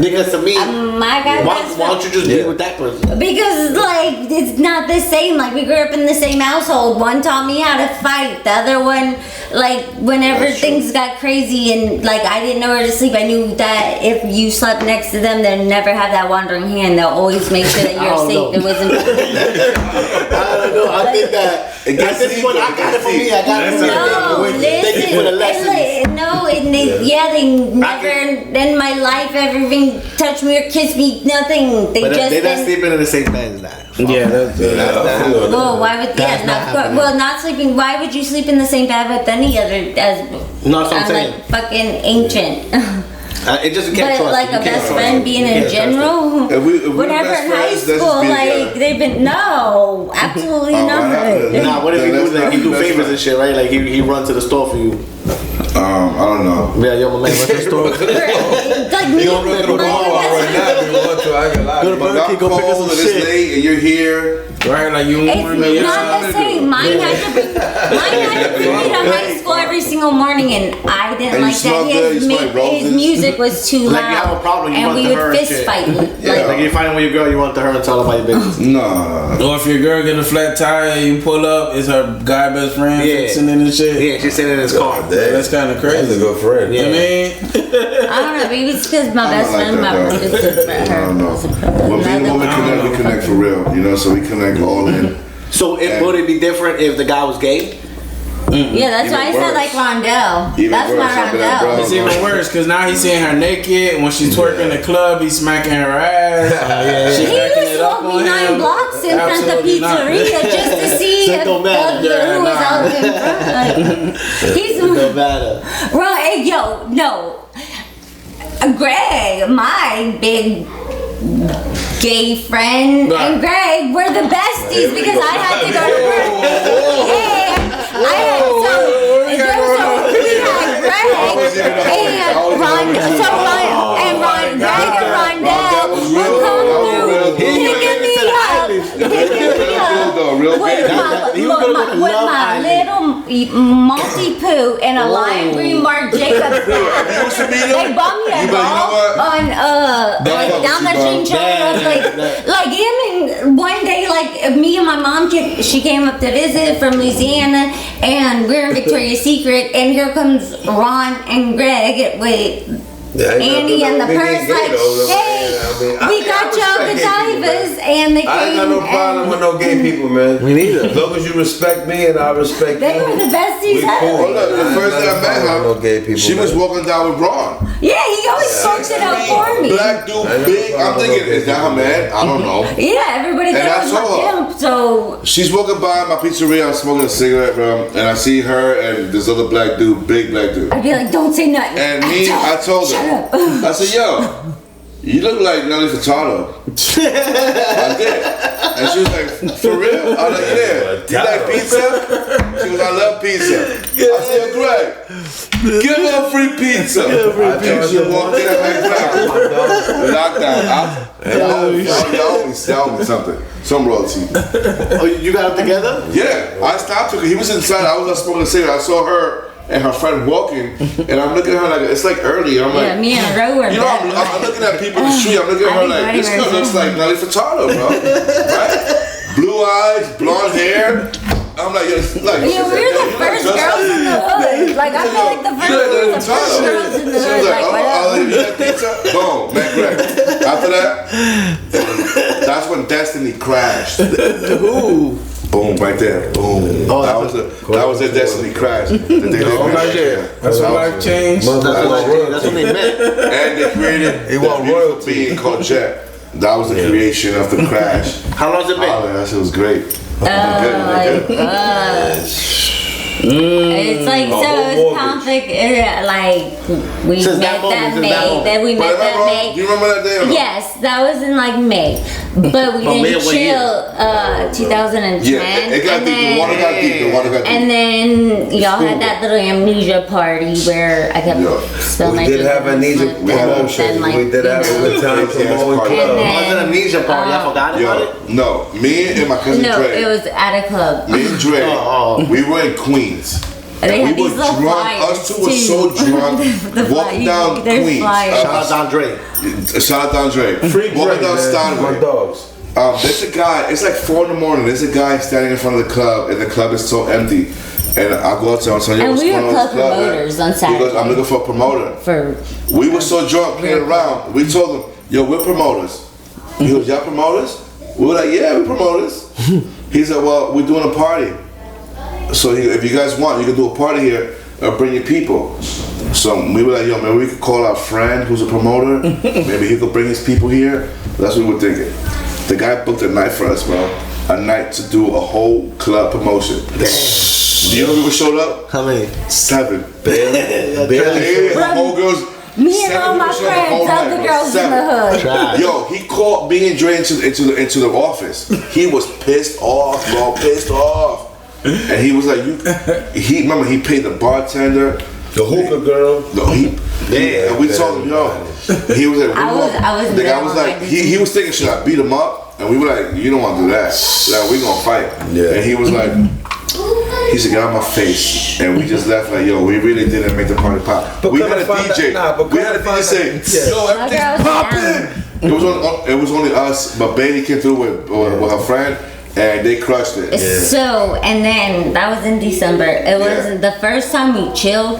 Because to me, my guy why don't you just be with that person? Because like it's not the same. Like we grew up in the same household. One taught me how to fight. The other one, like whenever things got crazy and like I didn't know where to sleep, I knew that if you slept next to them, they'll never have that wandering hand. They'll always make sure that you're safe. It wasn't. I don't know. I think that at this point, I got it for me. I got it for me. No, listen. Thank you for the lessons. They never in my life ever even touch me or kiss me. Nothing. They're not sleeping in the same bed as that. Yeah, that's well, why would not sleeping? Why would you sleep in the same bed with any other? No, that's what I'm saying. Like fucking ancient. It just can't trust. But like a best friend being in general, whenever in high school, like they've been absolutely not. Nah, what if he do like he do favors and shit, right? Like he run to the store for you. I don't know. Yeah, yo, my man went to the store. Like me, Go to Burger King, go pick us some shit. Late and you're here. Right, like you it's not the same. Mine had to bring me to high school every single morning, and I didn't like that. His music was too loud, like you have a problem, and we would fist fight. Like you're fighting with your girl, you run to her and tell her about your business. No. Or if your girl get a flat tire, you pull up, it's her guy best friend fixing it and shit. Yeah, she's sitting in his car. That's kind of crazy. That's a good friend. You know what I mean? I don't know. Maybe it's because my best friend, my brother's different. I don't know. When me and woman connect, we connect for real. So we connect all in. So would it be different if the guy was gay? Yeah, that's why I said like Rondell. That's my Rondell. It's even worse because now he's seeing her naked. When she's twerking in the club, he's smacking her ass. He used to walk me 9 blocks in front of the pizzeria just to see if who was out in front. He's no matter. Right, yo, no. Greg, my big gay friend, and Greg were the besties because I had to go to work. We had Greg and Rondell would come through picking me up with my little multi-poo and a lime green Marc Jacobs hat. They bought me a doll on like down the chinchilla, like him. And one day, like me and my mom, she came up to visit from Louisiana, and we're in Victoria's Secret, and here comes Ron and Greg with Andy and the purse, like, hey, we got y'all the divas, and they came. I ain't got no problem with no gay people, man. Me neither. As long as you respect me and I respect you. They were the besties ever. Hold up, the first time I met her, no gay people, she was walking down with Ron. Yeah, he always told looked it up for me. Black dude, big. I'm thinking, is that her man? I don't know. Yeah, everybody thought it was him. So she's walking by my pizzeria. I'm smoking a cigarette, bro, and I see her and this other black dude, big black dude. I'd be like, don't say nothing. And I told her, I said, yo, you look like Nelly Furtado. I did. And she was like, for real? I was like, yeah. You like pizza? She was, I love pizza. I said, great. Give her a free pizza. And she walked in and lockdown. Y'all owe me something. Some royalty. Oh, you got them together? Yeah. I stopped her. He was inside. I was smoking a cigarette. I saw her and her friend walking, and I'm looking at her like, it's like early. And I'm like, me and Ro were I'm looking at people in the street. I'm looking at her like, this girl looks like Nelly Furtado, bro. Right? Blue eyes, blonde hair. I'm like, we're the first girls in the hood. Like, I feel like the first girls in the hood. She was like, I'll leave you that pizza. Boom, man, correct. After that, that's when Destiny crashed. Ooh. Boom, right there. Boom. Oh, that was their Destiny crash. Right there. That's when life changed. That's when they met. And they created the beautiful being called Jet. That was the creation of the crash. How long has it been? Oh, that shit was great. It's like so conflict. Like we Since met that moment, May. That we met that May. Do you remember that day? Or no? Yes, that was in like May, but we didn't chill. 2010. Yeah, it got deep. The water got deep. And then y'all had that little amnesia party where I kept spelling. We did have amnesia promotion. We did have a good time promoting. Was it an amnesia party? I forgot about it. No, me and my cousin Dre. No, it was at a club. Me and Dre, we were in Queens. They had we were these little drunk. Us two were so drunk. Walking down Queens. Shout out Andre. Shout out Andre. Walking down Steinway. My dogs. There's a guy. It's like 4 in the morning. There's a guy standing in front of the club, and the club is so empty. And I go out to him and say, and we were club promoters on Saturday. He goes, I'm looking for a promoter. We were so drunk playing around. We told him, yo, we're promoters. He goes, y'all promoters? We were like, yeah, we're promoters. He said, well, we're doing a party. So if you guys want, you can do a party here or bring your people. So we were like, yo, maybe we could call our friend who's a promoter. Maybe he could bring his people here. That's what we were thinking. The guy booked a night for us, bro. A night to do a whole club promotion. Do you know people showed up? How many? 7. Barely. Whole girls. Me and all my friends, other girls in the hood. Yo, he called me and Dre into the office. He was pissed off, bro. Pissed off. And he was like, he paid the bartender, the hookah girl. No, and we told him, yo, he was like, the guy was like, he was thinking, should I beat him up? And we were like, you don't want to do that. Like, we gonna fight. Yeah. And he was like, he said, get out of my face. And we just left like, yo, we really didn't make the party pop. But we had a DJ. We had a DJ say, yo, everything's popping. It was only us, but Bailey came through with her friend. And they crushed it. Yeah. So, and then that was in December. It was the first time we chilled.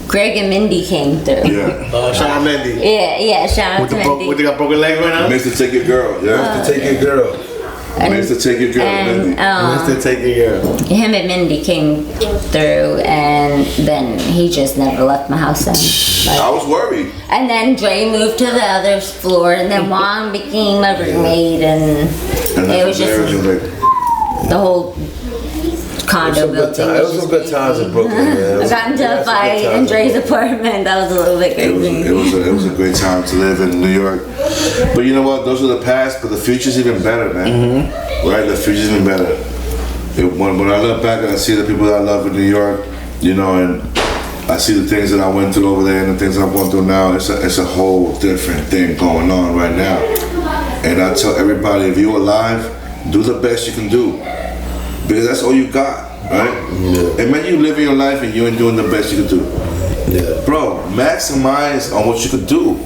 Greg and Mindy came through. Yeah. Shout out Mindy. Yeah, shout out to Mindy. With the broken leg right now? Mr. Take Your Girl. Yeah. Mr. Take Your Girl. Mr. Take Your Girl, Mindy. Mr. Take Your Girl. Him and Mindy came through, and then he just never left my house. I was worried. And then Dre moved to the other floor, and then Juan became a roommate, and it was just the whole condo building. It was some good times in Brooklyn, man. I got into a fight in Dre's apartment. That was a little bit crazy. It was a great time to live in New York. But you know what? Those are the past, but the future's even better, man. Right? The future's even better. When I look back and I see the people that I love in New York, you know, and I see the things that I went through over there and the things I'm going through now, it's a whole different thing going on right now. And I tell everybody, if you're alive, do the best you can do. Because that's all you got, right? Yeah. Imagine you living your life and you ain't doing the best you can do. Yeah. Bro, maximize on what you could do.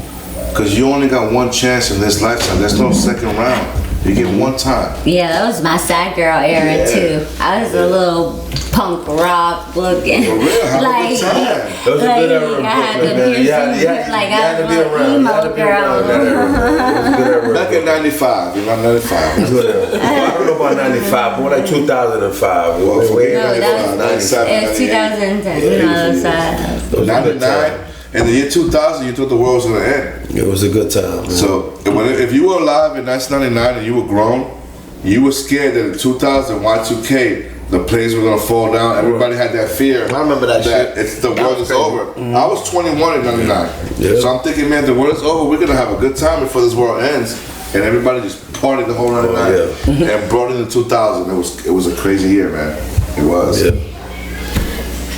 Because you only got one chance in this lifetime. There's no second round. You get one time. Yeah, that was my sad girl era too. I was a little punk rock looking. For real, have a good time. That was a good era. I had the piercing, like I was a emo girl. Back in 95, you know, 95. I don't know about 95, more like 2005. No, that was 2010. 99. in the year 2000, you thought the world was gonna end. It was a good time. Man. So if you were alive in 1999 and you were grown, you were scared that in 2000 Y2K the planes were gonna fall down. Everybody had that fear. I remember that shit. It's the world is over. I was 21 in 99. Yeah. So I'm thinking, man, the world is over. We're gonna have a good time before this world ends. And everybody just partied the whole 99 and brought in the 2000. It was a crazy year, man. It was. Yeah.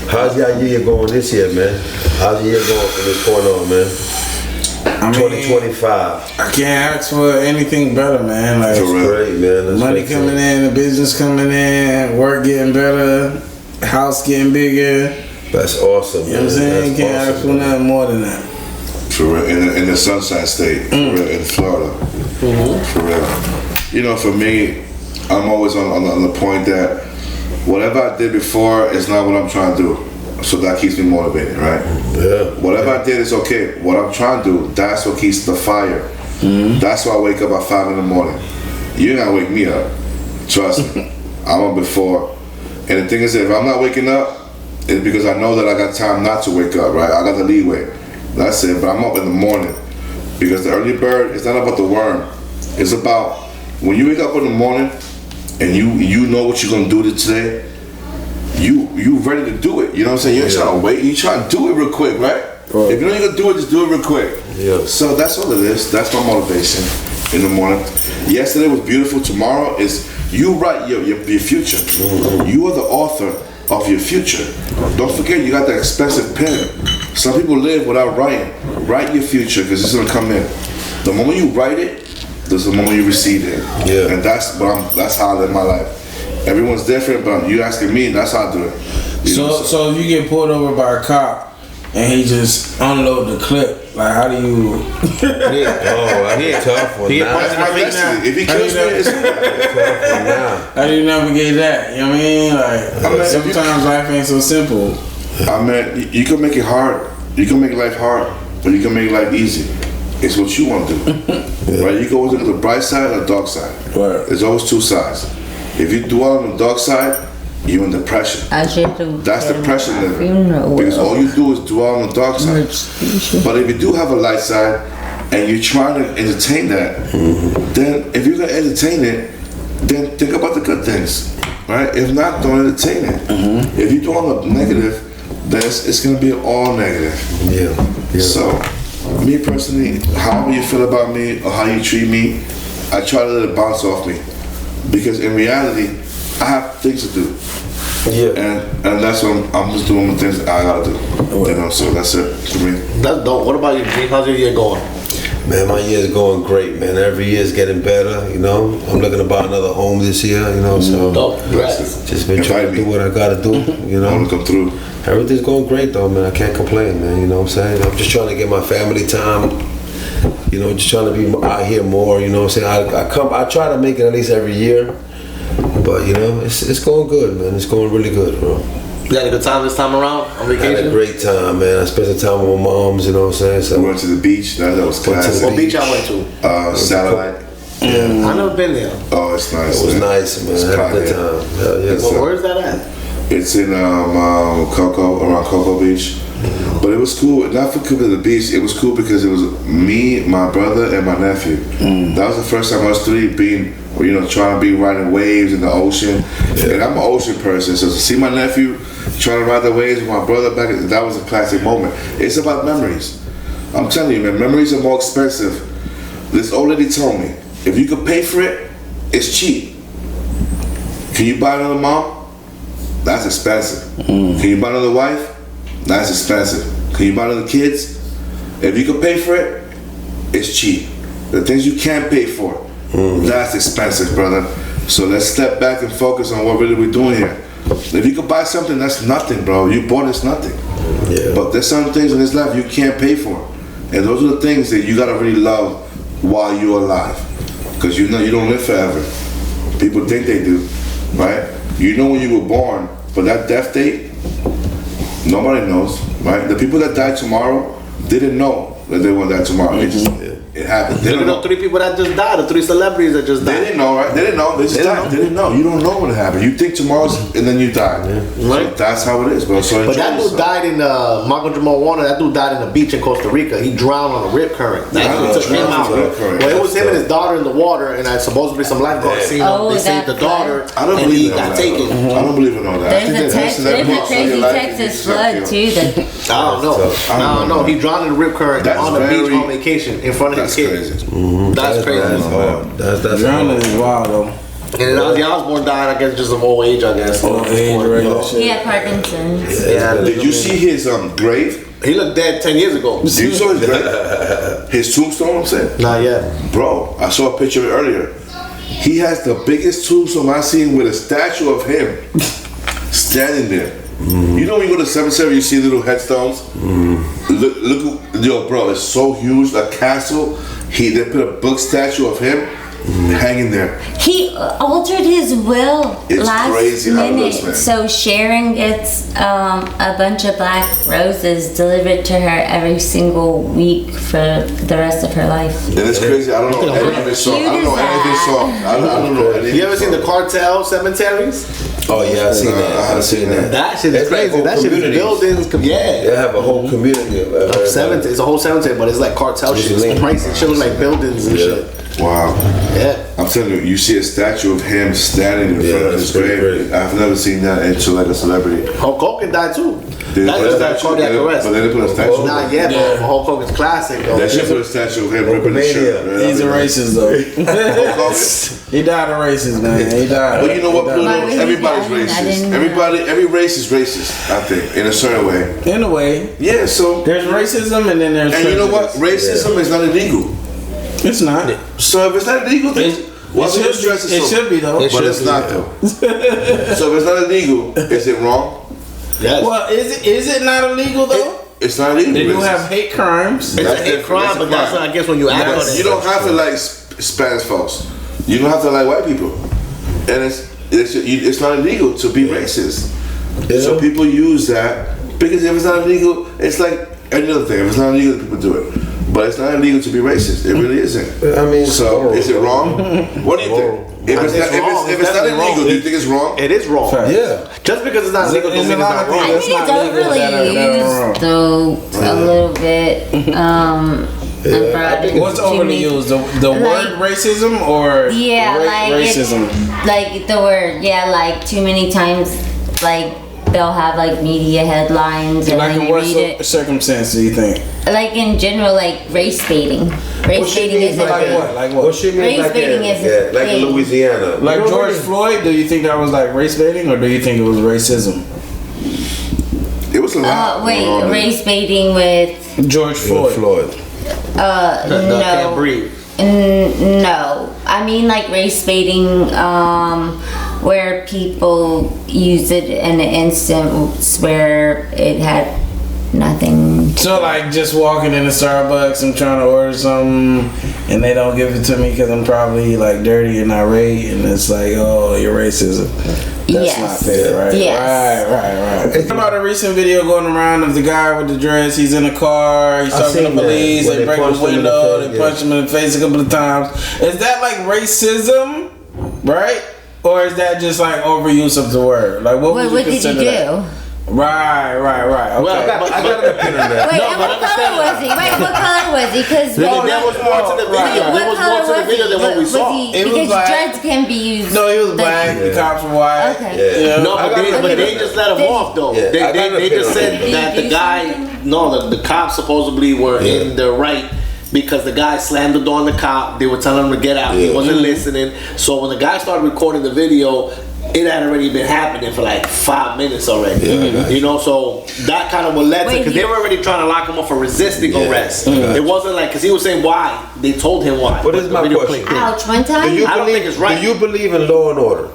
How's your year going this year, man? How's your year going from this point on, man? 2025. I can't ask for anything better, man. Like, That's great, man. That's money coming in, the business coming in, work getting better, house getting bigger. That's awesome, man. You know what I'm saying? Can't ask for nothing more than that. For real, in the Sunshine State, for real, in Florida. For real. You know, for me, I'm always on the point that whatever I did before is not what I'm trying to do. So that keeps me motivated, right? Yeah. Whatever I did is okay. What I'm trying to do, that's what keeps the fire. That's why I wake up at 5 in the morning. You ain't gotta wake me up. Trust me. I'm up before. And the thing is that if I'm not waking up, it's because I know that I got time not to wake up, right? I got the leeway. That's it. But I'm up in the morning. Because the early bird, it's not about the worm. It's about when you wake up in the morning and you know what you're gonna do today, you ready to do it. You know what I'm saying? You ain't trying to wait. You trying to do it real quick, right? If you know you're gonna do it, just do it real quick. Yeah. So that's all it is. That's my motivation in the morning. Yesterday was beautiful. Tomorrow is you write your future. You are the author of your future. Don't forget you got that expensive pen. Some people live without writing. Write your future because it's gonna come in. The moment you write it, there's the moment you receive it. Yeah. And that's how I live my life. Everyone's different, but you asking me, that's how I do it. So if you get pulled over by a cop and he just unload the clip, like how do you? Oh, that's a tough one. That's my destiny. If he kills me, it's tough one now. How do you navigate that? You know what I mean? Like sometimes life ain't so simple. I mean, you can make it hard. You can make life hard, but you can make life easy. It's what you want to do, right? You can always look at the bright side or the dark side. Right. There's always two sides. If you dwell on the dark side, you're in depression. That's depression living. Because all you do is dwell on the dark side. But if you do have a light side and you're trying to entertain that, then if you're gonna entertain it, then think about the good things, right? If not, don't entertain it. If you're doing the negative, then it's gonna be all negative. Yeah. So, me personally, however you feel about me or how you treat me, I try to let it bounce off me. Because in reality, I have things to do. Yeah. And that's what I'm just doing the things I gotta do. You know, so that's it for me. That's dope. What about you, G? How's your year going? Man, my year's going great, man. Every year's getting better, you know. I'm looking to buy another home this year, you know, so Dope. just been trying to do what I gotta do, you know. I wanna come through. Everything's going great though, man. I can't complain, man, you know what I'm saying? I'm just trying to get my family time, you know, just trying to be out here more, you know what I'm saying? I try to make it at least every year, but you know, it's going good, man. It's going really good, bro. You had a good time this time around on vacation? I had a great time, man. I spent some time with my moms, you know what I'm saying? So We went to the beach. That was classic. What beach I went to? Satellite. I've never been there. Oh, it's nice. it was nice, man. I had a good time. Hell yeah. Where is that at? It's in around Cocoa Beach. But it was cool, not for because of the beach, it was cool because it was me, my brother, and my nephew. That was the first time us three being, you know, trying to be riding waves in the ocean. And I'm an ocean person, so to see my nephew trying to ride the waves with my brother back, that was a classic moment. It's about memories. I'm telling you, man, memories are more expensive. This old lady told me, if you could pay for it, it's cheap. Can you buy another mom? That's expensive. Can you buy another wife? That's expensive. Can you buy another kids? If you can pay for it, it's cheap. The things you can't pay for, that's expensive, brother. So let's step back and focus on what really we're doing here. If you could buy something, that's nothing, bro. You bought it's nothing. Yeah. But there's some things in this life you can't pay for. And those are the things that you gotta really love while you're alive. Because you know you don't live forever. People think they do, right? You know when you were born, but that death date, nobody knows, right? The people that die tomorrow didn't know that they were die tomorrow. It It happened. They didn't know 3 people that just died, or 3 celebrities that just died. They didn't know, right? They didn't know. They just died. They didn't know. You don't know what happened. You think tomorrow's and then you die. Right? So that's how it is, bro. So but that dude died in Michael Jamal Warner. That dude died in a beach in Costa Rica. He drowned on a rip current. That took him out. Well, it was him and his daughter in the water, and supposedly some lifeguards seen him. They saved the daughter. I don't believe he got taken. I don't believe in all that. There's a crazy Texas flood too. I don't know. He drowned in a rip current on the beach on vacation in front of his kids. That's crazy. That's drowning is wild though. And then Ozzy Osbourne died, I guess, just of old age. I guess. Old age, He had Parkinson's. Yeah. Did you see his grave? He looked dead 10 years ago. You saw his grave? His tombstone, I'm saying? Not yet. Bro, I saw a picture of it earlier. He has the biggest tombstone I've seen with a statue of him standing there. You know when you go to the cemetery, you see little headstones? Look, yo, bro, it's so huge, a castle. They put a book statue of him hanging there. He altered his will last crazy how it minute, looks, man. so Sharon gets a bunch of black roses delivered to her every single week for the rest of her life. And it's crazy. I don't know any of his songs. I don't know any of his songs. I don't know any of his songs. You ever seen the cartel cemeteries? Oh yeah, I seen that. I haven't seen that. That shit is crazy. That shit is buildings. Yeah. They have a whole community of cemetery. It's a whole cemetery, but it's like cartel shit. It's crazy. Shit looks like buildings and shit. Wow. Yeah. I'm telling you, you see a statue of him standing in front of his grave. I've never seen that into like a celebrity. Hulk Hogan died too. That just died cardiac arrest. But they didn't put a statue. Not yet, but Hulk Hogan's classic though. They should put a statue of him ripping the shirt. He's a racist though. He died a racist, man. He died. But you know what, Pluto? Everybody's racist. Every race is racist, I think, in a certain way. In a way. Yeah, so there's racism and then there's and you know what? Racism is not illegal. It's not. So if it's not illegal, then it should be though. But it's not though. So if it's not illegal, is it wrong? Yes. Well, is it not illegal though? It's not illegal. They do have hate crimes. It's a hate crime, but that's I guess when you act on it. You don't have to like Spanish folks. You don't have to like white people. And it's not illegal to be racist. Yeah. So people use that because if it's not illegal, it's like any other thing. If it's not illegal, people do it. But it's not illegal to be racist. It really isn't. I mean, so is it wrong? What do you think? If it's not illegal, do you think it's wrong? It is wrong. Yeah. Just because it's not illegal doesn't mean it's not wrong. I think it's overly used though a little bit. What's overly used? The word racism or racism? Like the word, like too many times, like they'll have like media headlines and like then you read it. Circumstance do you think? Like in general, like race baiting. Race baiting is like what? Like what? What she means race baiting is like in Louisiana. Like George Floyd, do you think that was like race baiting or do you think it was racism? It was a lot. Race baiting with George Floyd. No. Can't breathe. No, I mean like race baiting, where people use it in an instance where it had nothing. So like just walking into Starbucks, I'm trying to order something, and they don't give it to me because I'm probably like dirty and irate, and it's like, oh, you're racist. That's not fair, right? Yes. Right. About a recent video going around of the guy with the dress. He's in a car. He's talking to the police. They break the window. They punch him in the face a couple of times. Is that like racism, right? Or is that just like overuse of the word? Like what would you consider that? Right. Okay. Well, I got an opinion on that. What color was he? What color was he? Because there was more to the video. There was more to the video than what we saw. Because dreads can be used. No, he was black. The cops were white. Okay. Yeah. No, but they just let him off though. They just said that the guy. No, the cops supposedly were in the right. Because the guy slammed the door on the cop, they were telling him to get out. He wasn't listening. So when the guy started recording the video, it had already been happening for like 5 minutes already. You know, so that kind of what led to, because they were already trying to lock him up for resisting arrest. It wasn't like, because he was saying why. They told him why. What is my question? Ouch, one time? I don't think it's right. Do you believe in law and order?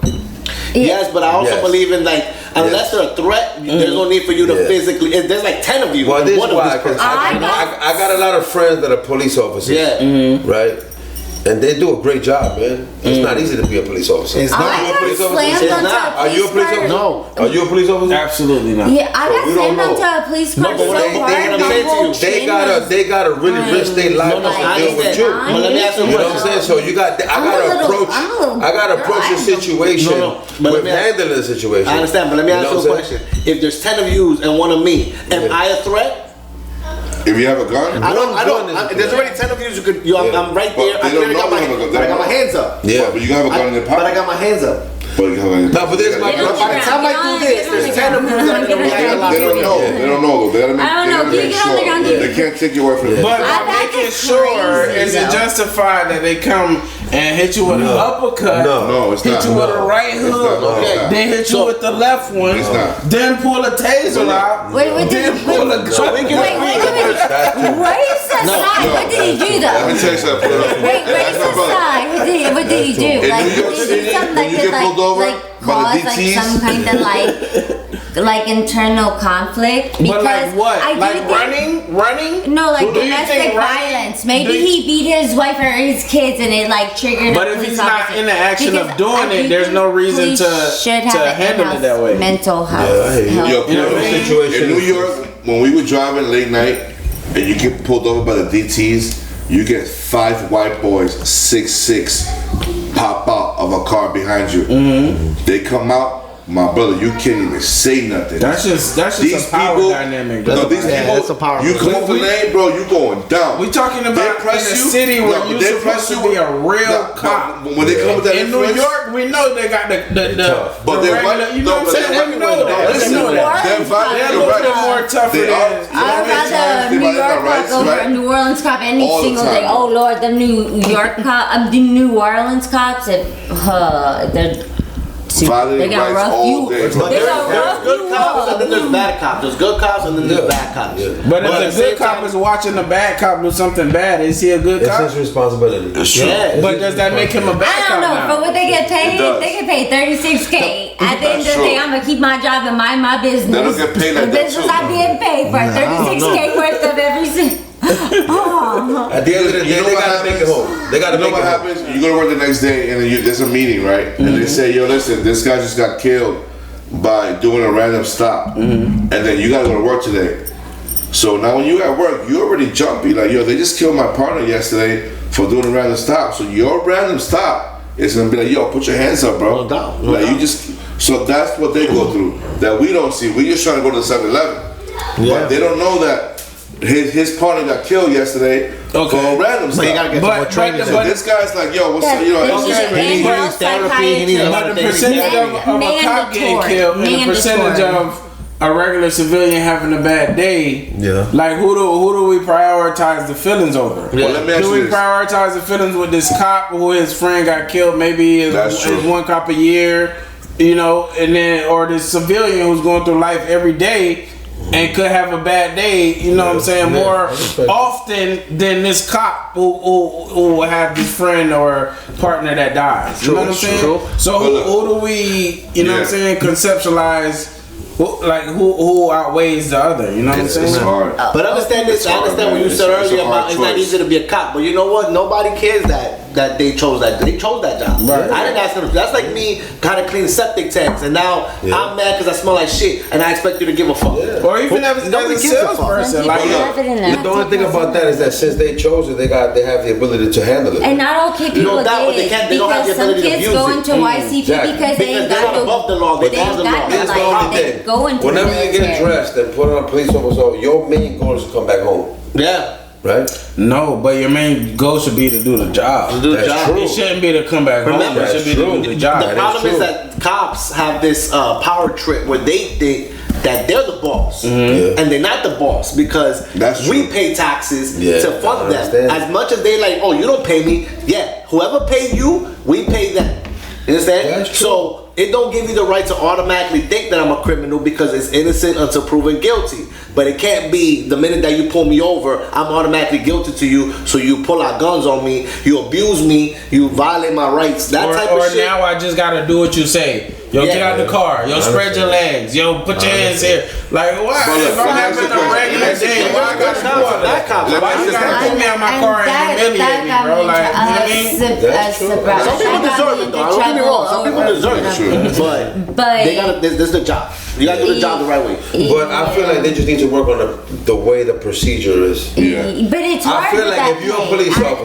Yes, but I also believe in like, unless they're a threat, there's no need for you to physically. There's like 10 of you. Well, this is why, because I got a lot of friends that are police officers. Right? And they do a great job, man. It's not easy to be a police officer. It's not. I got slammed onto a Are you a police car. officer? No. Are you a police officer? Absolutely not. Yeah, I got we don't slammed onto know. a police car so but hard. My whole They chin gotta really risk their life No, to I deal with understand. you. But let me ask you a You know what I'm question. saying? So you got, I'm a gotta little approach the girl. situation But let with me ask- handling the situation. I understand, but let me ask you a know what I'm question. If there's 10 of you and one of me, am I a threat? If you have a gun, There's already 10 of you. I'm right there. But they don't know I you have a gun. got my hands up. Yeah. but you have a gun in your pocket. But I got my hands up. But you have a No, but this is my They don't question. By the time I do this, there's 10 of you that are going to react a lot. They don't know. They don't know though. They gotta make, I don't know. they gotta You make get on the ground, sure. you- They can't take you away from it. But I've by acted making sure, crazy, is it though. justified that they come and hit you with an uppercut? No, it's hit not. you with a right It's hook, not. It's not. then hit you with the left one, It's not. then pull a taser out, Wait, then pull a gun. So we can Wait, wait a minute. Raise aside. What did he do Let me though? tell you something. Wait, raise aside. What did he do? In Like, New York did he City, do something when you like get pulled over like by the cause like DTs? some kind of like internal conflict? Because But like what? I do Like think- running? No, like Do you domestic think running- violence. Maybe do you- he beat his wife or his kids, and it like triggered. But a if police he's not officer. in the action Because of doing I do it, there's think no reason police to should have an handle it that in-house way. mental health. Yeah, I hear you. help. Yo, You know what I mean? Situation in New is- York, when we were driving late night and you get pulled over by the DTs, you get 5 white boys, 6'6", pop out of a car behind you. They come out, my brother, you can't even say nothing. That's just These a power people, dynamic. no, these Yeah, people, that's a power you come off the lane, bro, you going down. We talking about They in press a you, city where no, you're they supposed press to you be a with- real no, cop. When they come with that In New influence, York, we know they got the But they're regular, right. you know No, what I'm but saying? they're We right. know No, that. listen, We know that. they're They're violent. They're a You're little bit right. more tougher They than. are. I'd rather They New violate York our cop rights, over right? a New Orleans cop any All the single time. day. Oh Lord, the New York cop, the New Orleans cops, they're Violating they got rights rough all you. day. But They there's got rough good you cops and then there's up. bad cops. There's good cops and then there's bad cops. But at if the same good cop time- is watching the bad cop do something bad, is he a good It's cop? his responsibility. Yeah. But does that make him a bad I cop don't know, now? but what they get paid, It does. they get paid $36K. At the end of the That's day, true. I'm gonna keep my job and mind my business. They don't get paid like the that, business too. I'm being paid for $36K worth of every single. Oh. At the end of the day, You know they what gotta make happens? it home. They gotta You know make what it home. happens? You go to work the next day and then there's a meeting, right? And they say, yo, listen, this guy just got killed by doing a random stop. And then you gotta go to work today. So now when you at work, you already jumpy. Like, yo, they just killed my partner yesterday for doing a random stop. So your random stop is gonna be like, yo, put your hands up, bro. No doubt, no Like, doubt. you just, so that's what they go through that we don't see. We just trying to go to the 7-Eleven. But they don't know that his partner got killed yesterday for a random stop. But you gotta get some more training. So this guy's like, yo, what's up? You know, He needs needs therapy, he needs a lot But of the things. percentage of a cop getting Mandatory. killed and the percentage Mandatory. of a regular civilian having a bad day, Yeah. like who do we prioritize the feelings over? Well, let me ask Do you we this. prioritize the feelings with this cop who his friend got killed? Maybe That's is true. one cop a year, you know, and then or this civilian who's going through life every day and could have a bad day, you know what I'm saying, more often than this cop who will have this friend or partner that dies. You know what I'm saying? True. So who do we, you know what I'm saying, conceptualize? Who outweighs the other? You know what I'm saying? It's hard. But understand this. It's I hard, understand what man. you said It's a earlier hard about it's not choice. easy to be a cop. But you know what? Nobody cares that they chose that. They chose that job. Right. I didn't ask them. That's like me kind of cleaning septic tanks, and now I'm mad because I smell like shit, and I expect you to give a fuck. Or even as Nobody a gives a fuck. salesperson, People like have it in The them. only thing about that is that since they chose it, they have the ability to handle it. And not all kid people No doubt, but they did, can't- they don't have because the some ability to kids abuse go it. into YCP Exactly. because they ain't Because they're got not above the law, they they ain't have the got law. the That's the life. only They thing. go into Whenever the you get military. dressed and put on a police officer, your main goal is to come back home, Yeah. right? no, but your main goal should be to do the job. Do the That's job. true. It shouldn't be to come back home. Remember, It should be that's to do true. the job. The That problem is true. that cops have this power trip where they think that they're the boss, Yeah. and they're not the boss because That's we true. pay taxes Yeah, to I fund them. understand. As much as they like, oh, you don't pay me. Yeah, whoever paid you, we pay them. You understand? That's true. So it don't give you the right to automatically think that I'm a criminal because it's innocent until proven guilty. But it can't be the minute that you pull me over, I'm automatically guilty to you. So you pull out guns on me, you abuse me, you violate my rights. That type of shit. Or now I just gotta do what you say. Yo, get out the car. Yo, spread your legs. Yo, put your hands here. Like what? If I'm having a regular day, why I gotta do all that? Why you gotta put me out my car and humiliate me, bro? Like, you know what I mean? That's true. Some people deserve it, though. Don't get me wrong. Some people deserve it. But they gotta. This is the job. You gotta do the job the right way. But I feel like they just need to work on the way the procedure is. But it's hard. I feel like if you're a police officer,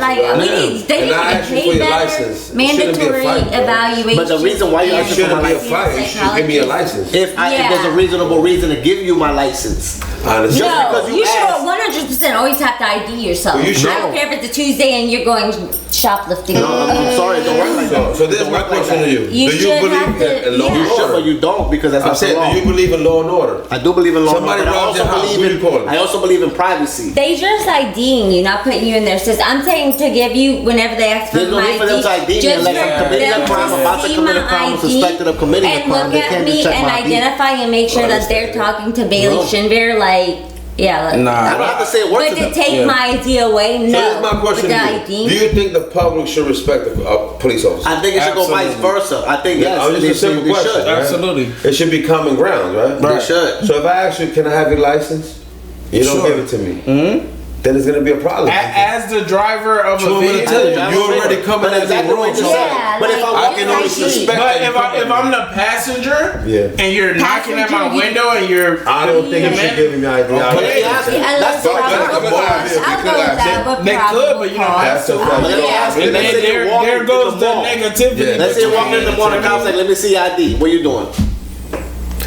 they and I ask you for your license, mandatory evaluation. But the reason why you ask for my license, you should give me a license. if there's a reasonable reason to give you my license. Honestly. No, you should 100% always have to ID yourself. Well, you should. I don't care if it's a Tuesday and you're going shoplifting. No, I'm sorry, it don't work like that. So this is my question to you. Do you believe in law and You should, order? but you don't because that's I'm not the saying, law. do you believe in law and order? I do believe in law and Somebody order. robs your house, what do you call it? I also believe in privacy. They just IDing you, not putting you in their system. I'm saying to give you whenever they ask for There's no my need for them to ID me just unless I'm committing a crime, about to commit a crime, suspected of committing a and crime. look They at can't me just check and my ID. identify and make sure that they're talking to Bailey Shinver, like, yeah. Like, I don't have to say a word but to them. to take my ID away, no. So here's my question With to the you. ID. Do you think the public should respect a police officer? I think it should go vice versa. I think yes, I was just a simple they question. should. Right? Absolutely. It should be common ground, right? They should. So if I ask you, can I have your license? You don't give it to me. Mm-hmm. Then it's gonna be a problem. As the driver of a vehicle, you already coming as a road. But if I can only suspect. But if I'm the passenger and you're knocking at my window and you're, I don't think you should give me my ID. But if you ask me, that's probable cause. I'll go with that, but they could, but you don't have to. And then there goes the negativity. Let's say you walk in the morning, cops like, let me see your ID. What you doing?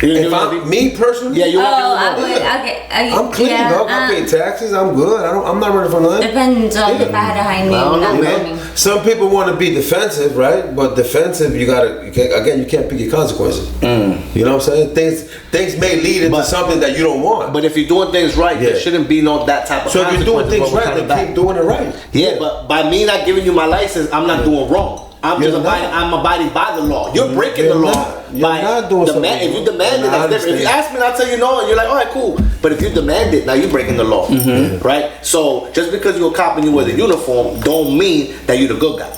If I'm me personally, yeah, you walk in the I morning. would. Okay, I'm clean, dog. I pay taxes. I'm good. I'm not ready for nothing. Depends on if I had a high name. I don't know, not man. knowing. Some people want to be defensive, right? But defensive, you can't pick your consequences. You know what I'm saying? Things may lead into something that you don't want. But if you're doing things right, there shouldn't be that type of. So if you're doing things right, then then keep doing it right. Yeah, but by me not giving you my license, I'm not doing wrong. I'm abiding by the law. You're breaking the law. You're not doing something wrong. If you demand it, that's different. If you ask me and I tell you no, and you're like, all right, cool. But if you demand it, now you're breaking the law, right? So just because you're a cop and you wear the uniform, don't mean that you're the good guy.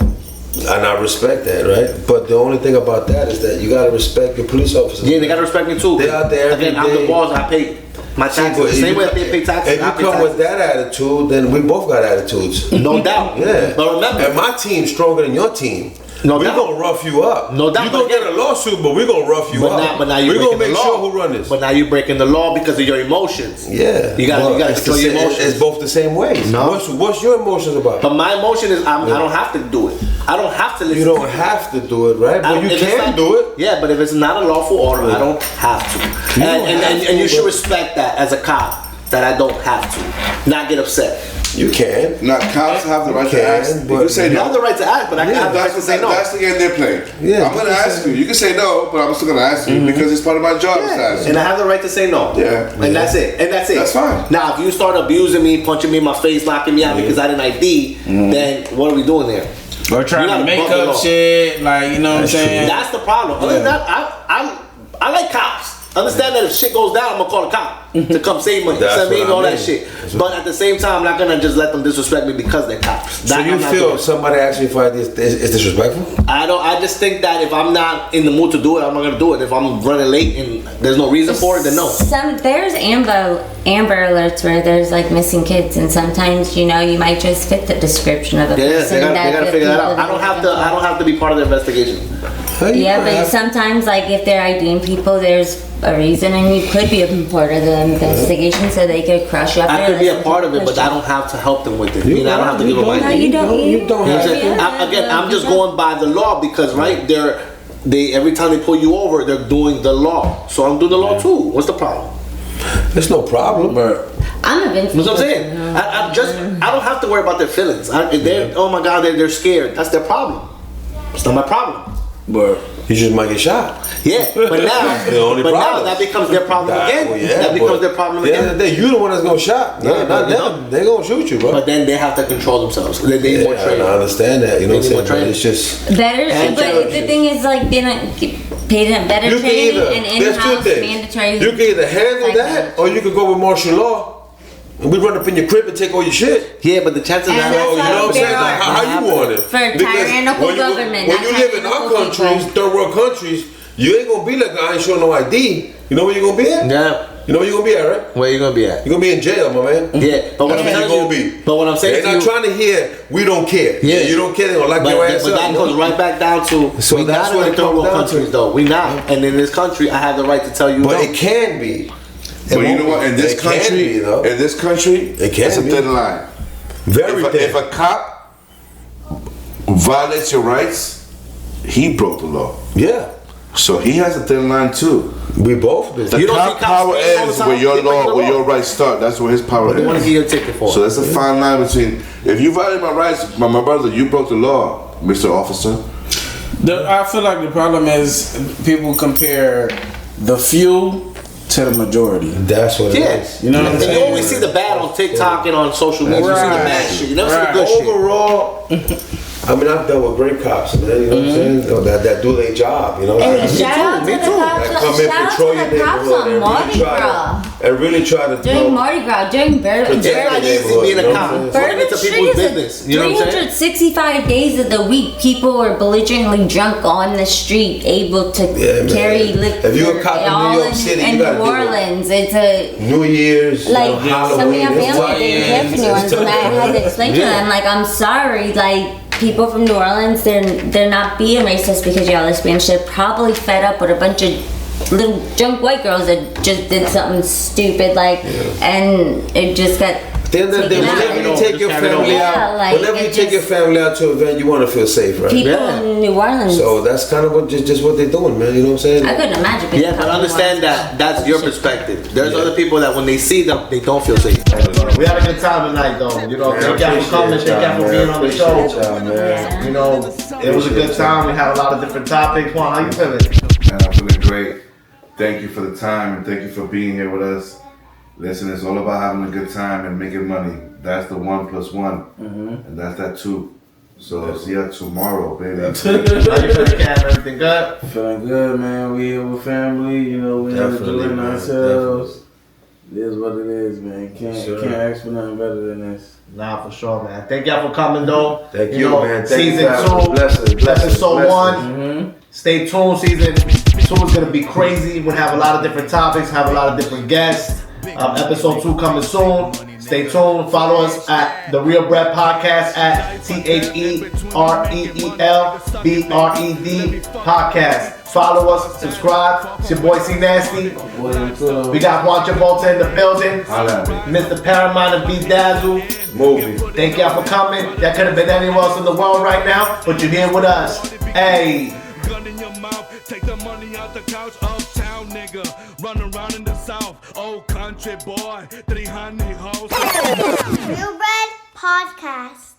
And I respect that, right? But the only thing about that is that you gotta respect your police officers. Yeah, they gotta respect me too. They're out there every Again, I'm the day. boss. I pay my taxes. The same way they pay taxes. If you come with that attitude, then we both got attitudes. No doubt. Yeah. But remember, and my team's stronger than your team. No we're doubt. gonna rough you up. No doubt. You're gonna get a lawsuit, but we're gonna rough you up. But now you're we're gonna breaking make the law. sure who run this. But now you're breaking the law because of your emotions. Yeah. You gotta control your emotions. It's both the same way. No. What's your emotions about? But my emotion is I don't have to do it. I don't have to listen. You don't have to do it, right? But you can do it. Yeah, but if it's not a lawful order, I don't have to. And you should respect that as a cop, that I don't have to. Not get upset. You can. Now, cops have the right to ask. You can say You no. have the right to ask, but I have the right to say no. That's the game they're playing. Yeah, I'm going to ask you. You can say no, but I'm still going to ask you because it's part of my job to ask you. And I have the right to say no. Yeah. And that's it. That's fine. Now, if you start abusing me, punching me in my face, locking me out because I didn't ID, then what are we doing there? Or trying to make up shit, like, you know what I'm saying? That's the problem. Other than that, I like cops. Understand that if shit goes down, I'm gonna call a cop to come save me, send me, all that shit. But at the same time, I'm not gonna just let them disrespect me because they're cops. So you feel if somebody asks you for this is disrespectful? I just think that if I'm not in the mood to do it, I'm not gonna do it. If I'm running late and there's no reason for it, then no. There's Amber Alerts where there's like missing kids, and sometimes you might just fit the description of a person. They gotta figure that out. I don't have to be part of the investigation. Yeah, but sometimes like if they're IDing people, there's a reason, and you could be a part of the investigation, so they could crush you up. I could be a part of it, but I don't have to help them with it. I don't have to give them my ID. You don't have to. I'm just going by the law because they every time they pull you over, they're doing the law. So I'm doing the law too. What's the problem? There's no problem. I'm a Vince. That's what I'm saying. I don't have to worry about their feelings. Oh my God, they're scared. That's their problem. It's not my problem. But you just might get shot. Yeah, but now that becomes their problem again. Well, yeah, that becomes their problem again. You the one that's gonna shot. Yeah, not them. They gonna shoot you, bro. But then they have to control themselves. They need more training. I understand that. You know what I'm saying? But it's just better. But the thing is, like, they're not paid better training and in-house mandatory. You can either handle that, or you can go with martial law. And we run up in your crib and take all your shit. Yeah, but the chances are, you know what I'm saying? Like, how you want it? For tyrannical government. When you live in our countries, third world countries, you ain't gonna be like, I ain't showing no ID. You know where you gonna be at? Yeah. You know where you gonna be at, right? Where you gonna be at? You gonna be in jail, my man. Yeah, but what I'm saying be. But what I'm saying, they're not trying to hear. We don't care. Yeah, you don't care. They gonna lock your ass up. But that goes right back down to so we that's not what in third world countries, though. We not, and in this country, I have the right to tell you. But it can be. But you know what? In this country, it's a thin line. Very thin. If a cop violates your rights, he broke the law. Yeah. So he has a thin line too. We both do. The cop power ends where your law, where your rights start. That's where his power ends. They want to get your ticket for. So that's a fine line between if you violate my rights, my brother, you broke the law, Mr. Officer. I feel like the problem is people compare the few to the majority. That's what it is. You know what I'm saying? You always see the bad on TikTok and on social media. You see the bad shit. You never see the good shit. Overall, I mean, I've dealt with great cops, man. You know what I'm saying? You know, that do their job. You know. And shout out to the cops. That come in, patrol your neighborhood and really try to during Mardi Gras, during Bourbon Street. It's not easy being a cop. Bourbon Street is you know what I'm saying? 365 days of the week, people are belligerently drunk on the street, able to carry liquor. If you're a cop in New York City, you gotta New Orleans, it's a New Year's, like some of your Halloween, family didn't care for New Orleans, and I had to explain to them, like, I'm sorry, like. People from New Orleans, they're not being racist because y'all Spanish. They're probably fed up with a bunch of little drunk white girls that just did something stupid, like, and it just got. Whenever you take your family out, whenever you take your family out to an event, you want to feel safe, right? People in New Orleans. So that's kind of what just what they're doing, man. You know what I'm saying? I couldn't imagine. Yeah, but understand that that's your perspective. There's other people that when they see them, they don't feel safe. We had a good time tonight, though. You know, thank y'all for coming. Thank y'all for being on the show. You know, it was a good time. We had a lot of different topics. Juan, how you feeling? Man, I'm feeling great. Thank you for the time and thank you for being here with us. Listen, it's all about having a good time and making money. That's the 1 + 1, and that's that 2. So see you tomorrow, baby. How you feeling, Cam? Everything good? Feeling good, man. We here with family. You know, we enjoying ourselves. It is what it is, man. Can't ask for nothing better than this. Nah, for sure, man. Thank y'all for coming, though. Thank you, man. Thank season 2, episode 1. Stay tuned. Season 2 is gonna be crazy. We'll have a lot of different topics, have a lot of different guests. Episode 2 coming soon. Stay tuned. Follow us at the REELBRED Podcast at TheReelBred Podcast. Follow us, subscribe. It's your boy C Nasty. We got Juan Travolta in the building. Mr. Paramount and B.DAZZLE. Movie. Thank y'all for coming. That could have been anywhere else in the world right now, but you're here with us. Hey. Gun in your mouth, take the money out the couch, uptown nigga, run around in the south, old country boy, 300 hoes. REELBRED Podcast.